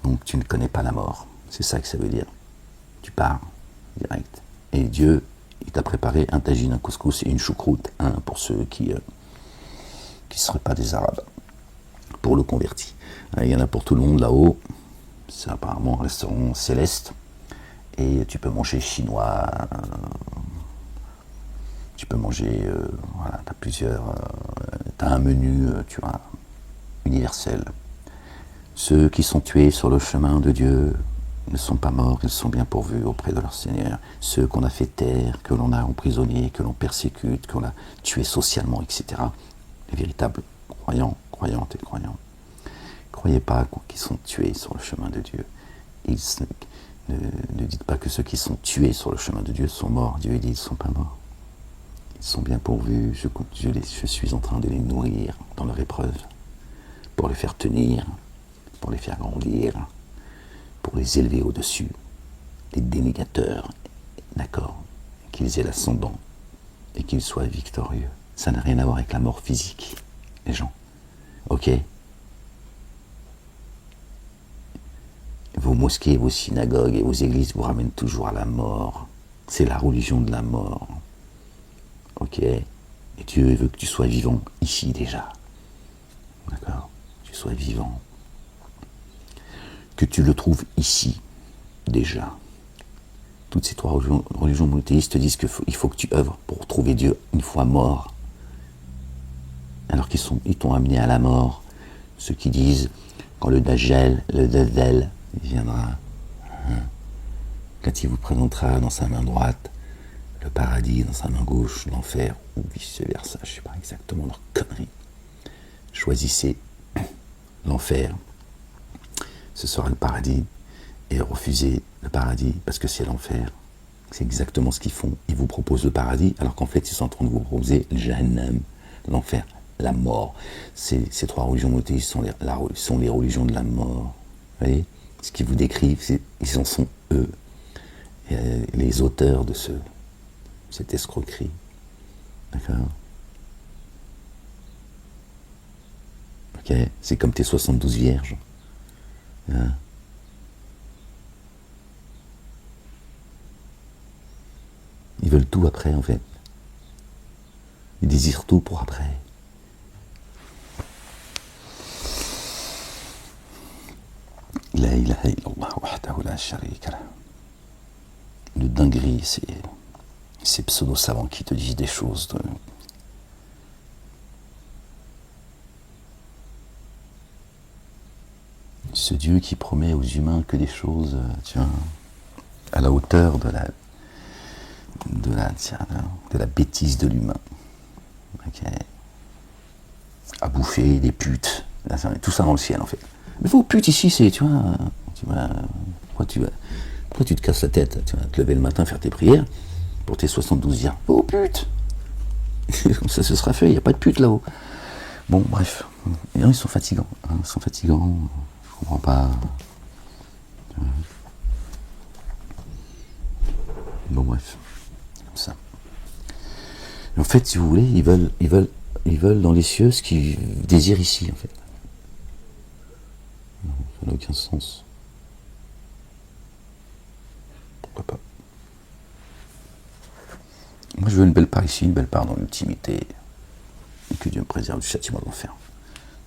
donc tu ne connais pas la mort. C'est ça que ça veut dire. Tu pars direct. Et Dieu, il t'a préparé un tagine, un couscous et une choucroute, pour ceux qui ne seraient pas des Arabes, pour le converti. Il y en a pour tout le monde là-haut. C'est apparemment un restaurant céleste. Et tu peux manger chinois, tu peux manger, voilà, t'as un menu, tu vois, universel. Ceux qui sont tués sur le chemin de Dieu ne sont pas morts, ils sont bien pourvus auprès de leur Seigneur. Ceux qu'on a fait taire, que l'on a emprisonnés, que l'on persécute, qu'on a tués socialement, etc. Les véritables croyants, croyantes et croyants. Croyez pas qu'ils sont tués sur le chemin de Dieu. Ne dites pas que ceux qui sont tués sur le chemin de Dieu sont morts. Dieu dit, ils ne sont pas morts. Ils sont bien pourvus. Je suis en train de les nourrir dans leur épreuve, pour les faire tenir, pour les faire grandir, pour les élever au-dessus, les dénégateurs, d'accord, qu'ils aient l'ascendant et qu'ils soient victorieux. Ça n'a rien à voir avec la mort physique, les gens. Ok? Vos mosquées, vos synagogues et vos églises vous ramènent toujours à la mort. C'est la religion de la mort. Ok? Et Dieu veut que tu sois vivant ici déjà. D'accord? Que tu sois vivant. Que tu le trouves ici, déjà. Toutes ces trois religions monothéistes te disent qu'il faut que tu œuvres pour trouver Dieu une fois mort. Alors ils t'ont amené à la mort. Ceux qui disent, quand le Dajjal viendra, quand il vous présentera dans sa main droite le paradis, dans sa main gauche l'enfer, ou vice-versa, je ne sais pas exactement leur connerie. Choisissez l'enfer, ce sera le paradis, et refuser le paradis parce que c'est l'enfer. C'est exactement ce qu'ils font. Ils vous proposent le paradis, alors qu'en fait, ils sont en train de vous proposer le Jahannam, l'enfer, la mort. Ces trois religions monothéistes sont les religions de la mort. Vous voyez, ce qu'ils vous décrivent, ils en sont eux, les auteurs de cette escroquerie. D'accord ? Ok ? C'est comme tes 72 vierges. Hein ? Ils veulent tout après, en fait. Ils désirent tout pour après. La ilaha illallah wahdahu la sharika lah. Une dinguerie, ces pseudo-savants qui te disent des choses de... Ce Dieu qui promet aux humains que des choses, tu vois, à la hauteur de la bêtise de l'humain. Okay. À bouffer des putes. Là, tout ça dans le ciel, en fait. Mais vos putes ici, c'est, tu vois, pourquoi tu te casses la tête? Tu vas te lever le matin, faire tes prières, pour tes 72 dire, vos putes. Comme ça, ce sera fait, il n'y a pas de pute là-haut. Bon, bref. Ils sont fatigants. Hein, ils sont fatigants. Je comprends pas. Bon, bref. Comme ça. En fait, si vous voulez, ils veulent dans les cieux ce qu'ils désirent ici, en fait. Ça n'a aucun sens. Pourquoi pas? Moi, je veux une belle part ici, une belle part dans l'intimité, et que Dieu me préserve du châtiment de l'enfer.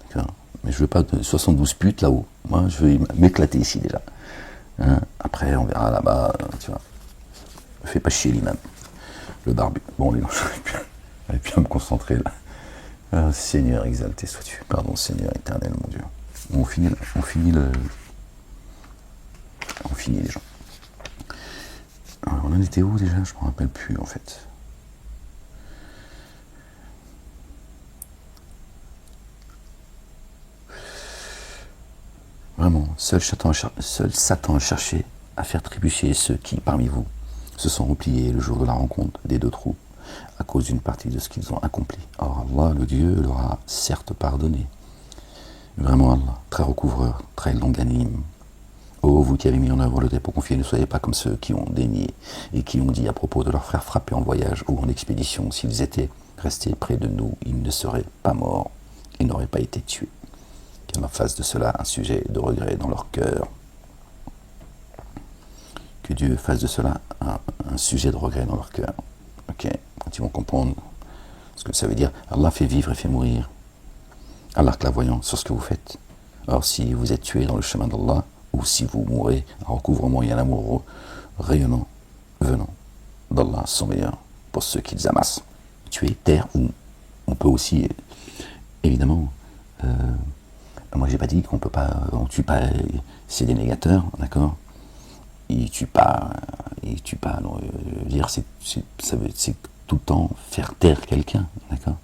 D'accord? Mais je veux pas de 72 putes là-haut. Moi, je veux m'éclater ici déjà. Hein? Après, on verra là-bas, tu vois. Me fais pas chier l'imam. Le barbu. Bon, les j'arrive bien à me concentrer là. Ah, Seigneur, exalté sois-tu. Pardon, Seigneur éternel, mon Dieu. On finit les gens. Alors, on en était où déjà? Je me rappelle plus en fait. Vraiment, seul Satan a cherché à faire trébucher ceux qui, parmi vous, se sont repliés le jour de la rencontre des deux troupes à cause d'une partie de ce qu'ils ont accompli. Or Allah, le Dieu, leur a certes pardonné. Vraiment Allah, très recouvreur, très longanime. Oh, vous qui avez mis en œuvre le dépôt confié, ne soyez pas comme ceux qui ont dénié et qui ont dit à propos de leurs frères frappés en voyage ou en expédition, s'ils étaient restés près de nous, ils ne seraient pas morts, ils n'auraient pas été tués. Qu'Allah fasse de cela un sujet de regret dans leur cœur. Que Dieu fasse de cela un sujet de regret dans leur cœur. Ok, quand ils vont comprendre ce que ça veut dire, Allah fait vivre et fait mourir. Allah clairvoyant sur ce que vous faites. Or, si vous êtes tués dans le chemin d'Allah, ou si vous mourrez, un recouvrement et un amour rayonnant venant d'Allah sont meilleurs pour ceux qu'ils amassent. Tuer, terre, ou on peut aussi, évidemment, moi j'ai pas dit qu'on peut pas, on tue pas, c'est des négateurs, d'accord? Ils tuent pas, alors, dire c'est tout le temps faire taire quelqu'un, d'accord?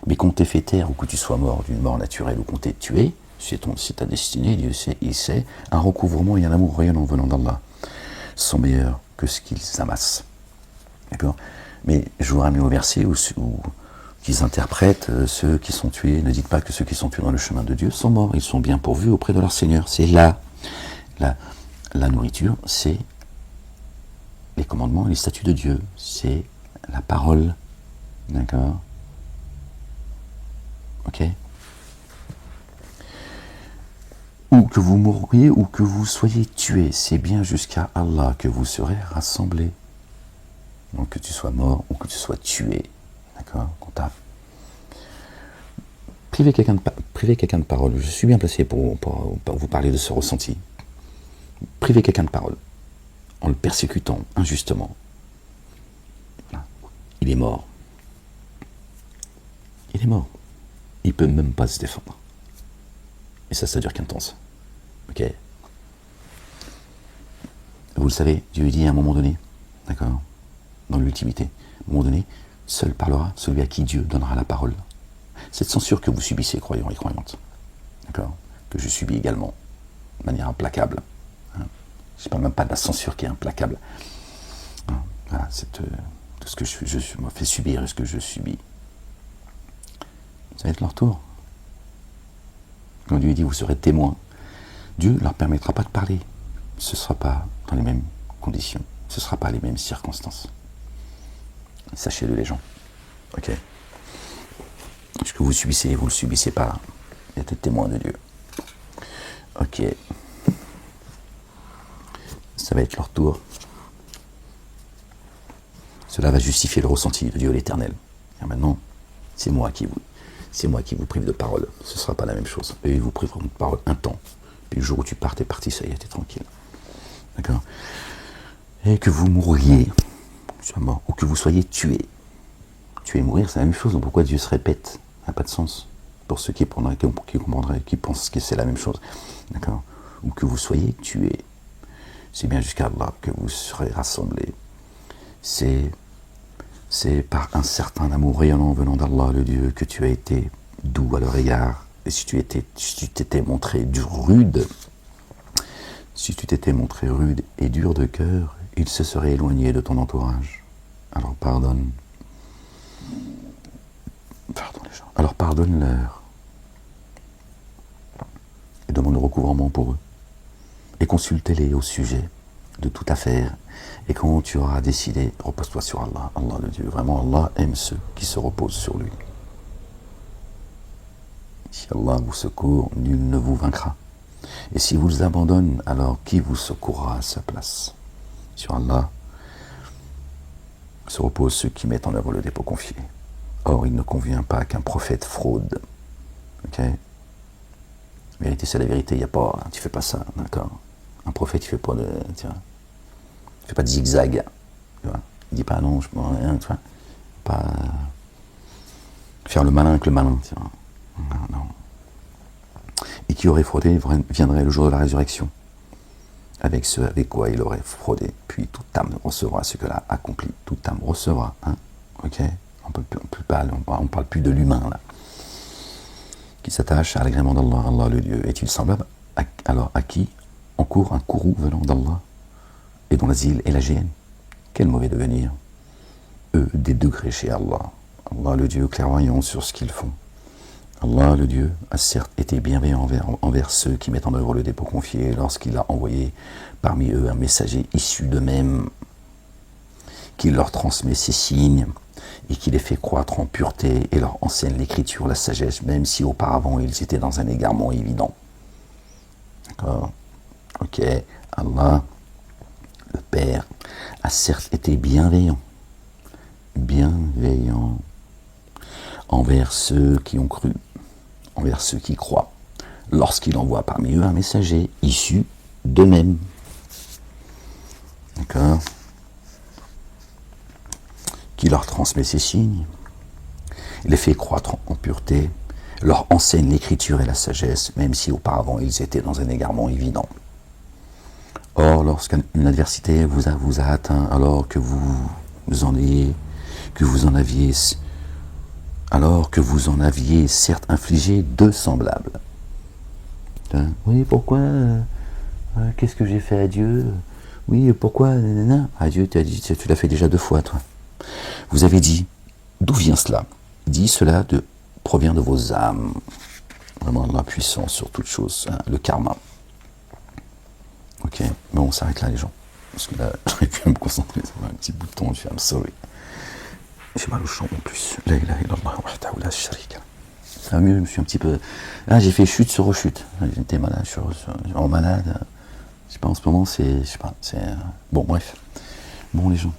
Mais qu'on t'ait fait taire ou que tu sois mort d'une mort naturelle ou qu'on t'ait tué, c'est ta destinée, Dieu sait, il sait, un recouvrement et un amour rayonnant venant d'Allah sont meilleurs que ce qu'ils amassent. D'accord? Mais je vous ramène au verset où qu'ils interprètent ceux qui sont tués. Ne dites pas que ceux qui sont tués dans le chemin de Dieu sont morts, ils sont bien pourvus auprès de leur Seigneur. C'est là, la nourriture, c'est les commandements et les statuts de Dieu, c'est la parole. D'accord? Ok? Ou que vous mouriez ou que vous soyez tués, c'est bien jusqu'à Allah que vous serez rassemblés. Donc que tu sois mort ou que tu sois tué. D'accord? Privez quelqu'un de parole. Je suis bien placé pour vous parler de ce ressenti. Privez quelqu'un de parole en le persécutant injustement. Il est mort. Il est mort. Il ne peut même pas se défendre. Et ça dure qu'un temps. Ok? Vous le savez, Dieu dit à un moment donné, d'accord? Dans l'ultimité, à un moment donné, seul parlera celui à qui Dieu donnera la parole. Cette censure que vous subissez, croyants et croyantes, d'accord, que je subis également, de manière implacable. Hein. Je ne parle même pas de la censure qui est implacable. Hein. Voilà, tout ce que je me fais subir et ce que je subis. Ça va être leur tour. Quand Dieu dit, vous serez témoins, Dieu ne leur permettra pas de parler. Ce ne sera pas dans les mêmes conditions. Ce ne sera pas les mêmes circonstances. Sachez-le, les gens. Ok. Ce que vous subissez, vous ne le subissez pas. Vous êtes témoin de Dieu. Ok. Ça va être leur tour. Cela va justifier le ressenti de Dieu l'Éternel. Et maintenant, c'est moi qui vous prive de parole. Ce ne sera pas la même chose. Eux, ils vous priveront de parole un temps. Puis le jour où tu pars, t'es parti, ça y est, t'es tranquille. D'accord ? Et que vous mourriez, mort, ou que vous soyez tués. Tuer et mourir, c'est la même chose. Donc pourquoi Dieu se répète ? Ça n'a pas de sens. Pour ceux qui comprendraient, qui pensent que c'est la même chose. D'accord ? Ou que vous soyez tués. C'est bien jusqu'à Allah que vous serez rassemblés. C'est par un certain amour rayonnant venant d'Allah, le Dieu, que tu as été doux à leur égard. Et si tu t'étais montré rude, et dur de cœur, ils se seraient éloignés de ton entourage. Alors pardonne. Pardon les gens. Alors pardonne-leur. Et demande le recouvrement pour eux. Et consulte-les au sujet de toute affaire. Et quand tu auras décidé, repose-toi sur Allah. Allah le Dieu. Vraiment, Allah aime ceux qui se reposent sur lui. Si Allah vous secourt, nul ne vous vaincra. Et si vous abandonne, alors qui vous secourra à sa place ? Sur Allah se reposent ceux qui mettent en œuvre le dépôt confié. Or, il ne convient pas qu'un prophète fraude. Ok ? La vérité, c'est la vérité. Il n'y a pas, tu fais pas ça, d'accord ? Un prophète, il fait pas de, tu vois, il fait pas de zigzag. Tu vois ? Il dit pas non, je peux rien, tu vois ? Pas faire le malin avec le malin, tu vois ? Non. Et qui aurait fraudé viendrait le jour de la résurrection, avec ce avec quoi il aurait fraudé. Puis toute âme recevra ce qu'elle a accompli. Toute âme recevra. Hein, ok ? On parle plus de l'humain, là. Qui s'attache à l'agrément d'Allah. Allah le Dieu. Est-il semblable alors à qui encourt un courroux venant d'Allah et dont l'asile est la géhenne ? Quel mauvais devenir. Eux, des degrés chez Allah. Allah le Dieu clairvoyant sur ce qu'ils font. Allah, le Dieu, a certes été bienveillant envers ceux qui mettent en œuvre le dépôt confié lorsqu'il a envoyé parmi eux un messager issu d'eux-mêmes, qui leur transmet ses signes et qui les fait croître en pureté et leur enseigne l'écriture, la sagesse, même si auparavant ils étaient dans un égarement évident. D'accord ? Ok, Allah, le Père, a certes été bienveillant envers ceux qui ont cru, envers ceux qui croient, lorsqu'il envoie parmi eux un messager issu d'eux-mêmes. D'accord ? Qui leur transmet ses signes, les fait croître en pureté, leur enseigne l'écriture et la sagesse, même si auparavant ils étaient dans un égarement évident. Or, lorsqu'une adversité vous a atteint, alors que vous en aviez certes infligé deux semblables. Hein? Oui, pourquoi qu'est-ce que j'ai fait à Dieu ? Oui, pourquoi à Dieu, tu l'as fait déjà 2 fois, toi. Vous avez dit, d'où vient cela ? Dit, cela provient de vos âmes. Vraiment, la puissance sur toute chose, hein, le karma. Ok, bon, on s'arrête là, les gens. Parce que là, j'aurais pu me concentrer sur un petit bouton, je suis I'm sorry. J'ai mal au champ en plus. La ilaha illallah wahdahu la sharika lahu. Ça va mieux, je me suis un petit peu... Là, j'ai fait chute sur rechute. J'étais malade, je suis malade. Je sais pas, en ce moment, c'est... Je sais pas, c'est... Bon, bref. Bon, les gens.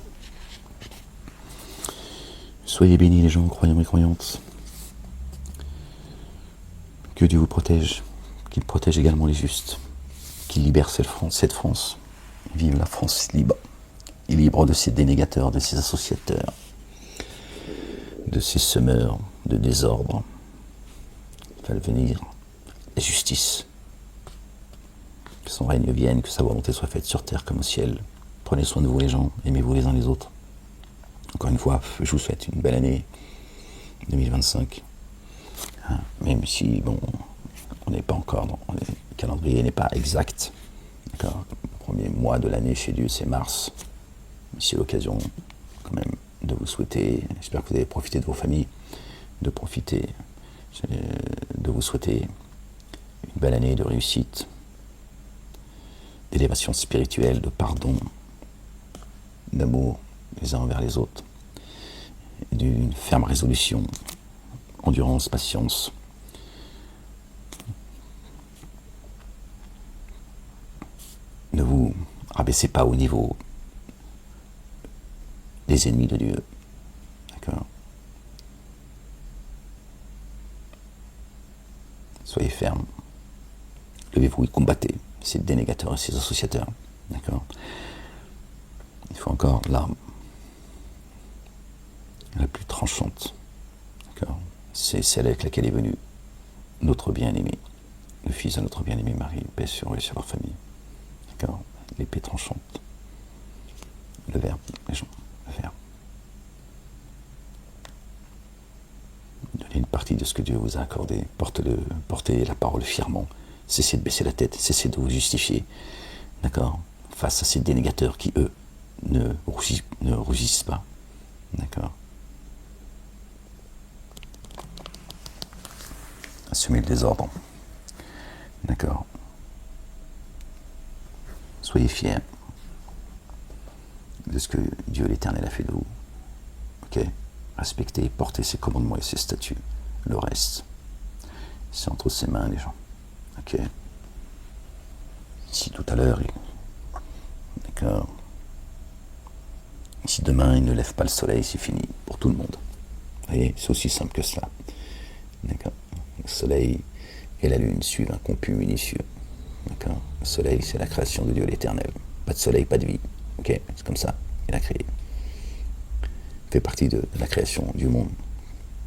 Soyez bénis, les gens, croyants et croyantes. Que Dieu vous protège. Qu'il protège également les justes. Qu'il libère cette France. Vive la France libre. Et libre de ses dénégateurs, de ses associateurs, de ses semeurs de désordre. Fait venir la justice. Que son règne vienne, que sa volonté soit faite sur terre comme au ciel. Prenez soin de vous les gens, aimez-vous les uns les autres. Encore une fois, je vous souhaite une belle année 2025. Même si, bon, on n'est pas encore le calendrier n'est pas exact. D'accord. Le premier mois de l'année chez Dieu, c'est mars. Mais c'est l'occasion, quand même, de vous souhaiter, j'espère que vous avez profité de vos familles, de vous souhaiter une belle année de réussite, d'élévation spirituelle, de pardon, d'amour les uns envers les autres, d'une ferme résolution, endurance, patience. Ne vous rabaissez pas au niveau des ennemis de Dieu. D'accord. Soyez fermes. Levez-vous et combattez ces dénégateurs et ces associateurs. D'accord. Il faut encore l'arme la plus tranchante. D'accord. C'est celle avec laquelle est venu notre bien-aimé, le fils de notre bien-aimé Marie, paix sur eux et sur leur famille. D'accord. L'épée tranchante. Le verbe, les gens, le verbe. Donnez une partie de ce que Dieu vous a accordé. Portez la parole fièrement. Cessez de baisser la tête, cessez de vous justifier. D'accord. Face à ces dénégateurs qui, eux, ne rougissent pas. D'accord. Assumez le désordre. D'accord. Soyez fiers de ce que Dieu l'Éternel a fait de vous. Ok. Respectez, portez ses commandements et ses statuts. Le reste, c'est entre ses mains, les gens. Ok. Si tout à l'heure, d'accord. Si demain il ne lève pas le soleil, c'est fini pour tout le monde. Vous voyez, c'est aussi simple que cela. D'accord. Le soleil et la lune suivent un comput minutieux. D'accord. Le soleil, c'est la création de Dieu l'Éternel. Pas de soleil, pas de vie. Ok. C'est comme ça. Il a créé. Il fait partie de la création du monde.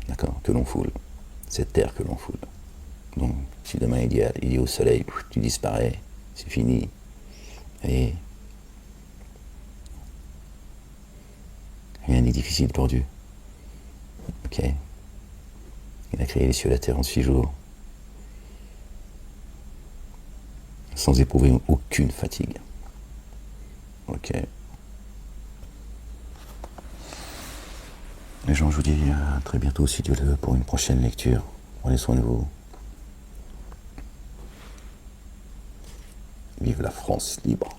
D'accord. Que l'on foule. Cette terre que l'on foule. Donc, si demain il dit au soleil, tu disparais, c'est fini. Et rien n'est difficile pour Dieu. Ok. Il a créé les cieux et la terre en 6 jours. Sans éprouver aucune fatigue. Ok. Les gens, je vous dis à très bientôt, si Dieu le veut, pour une prochaine lecture. Prenez soin de vous. Vive la France libre.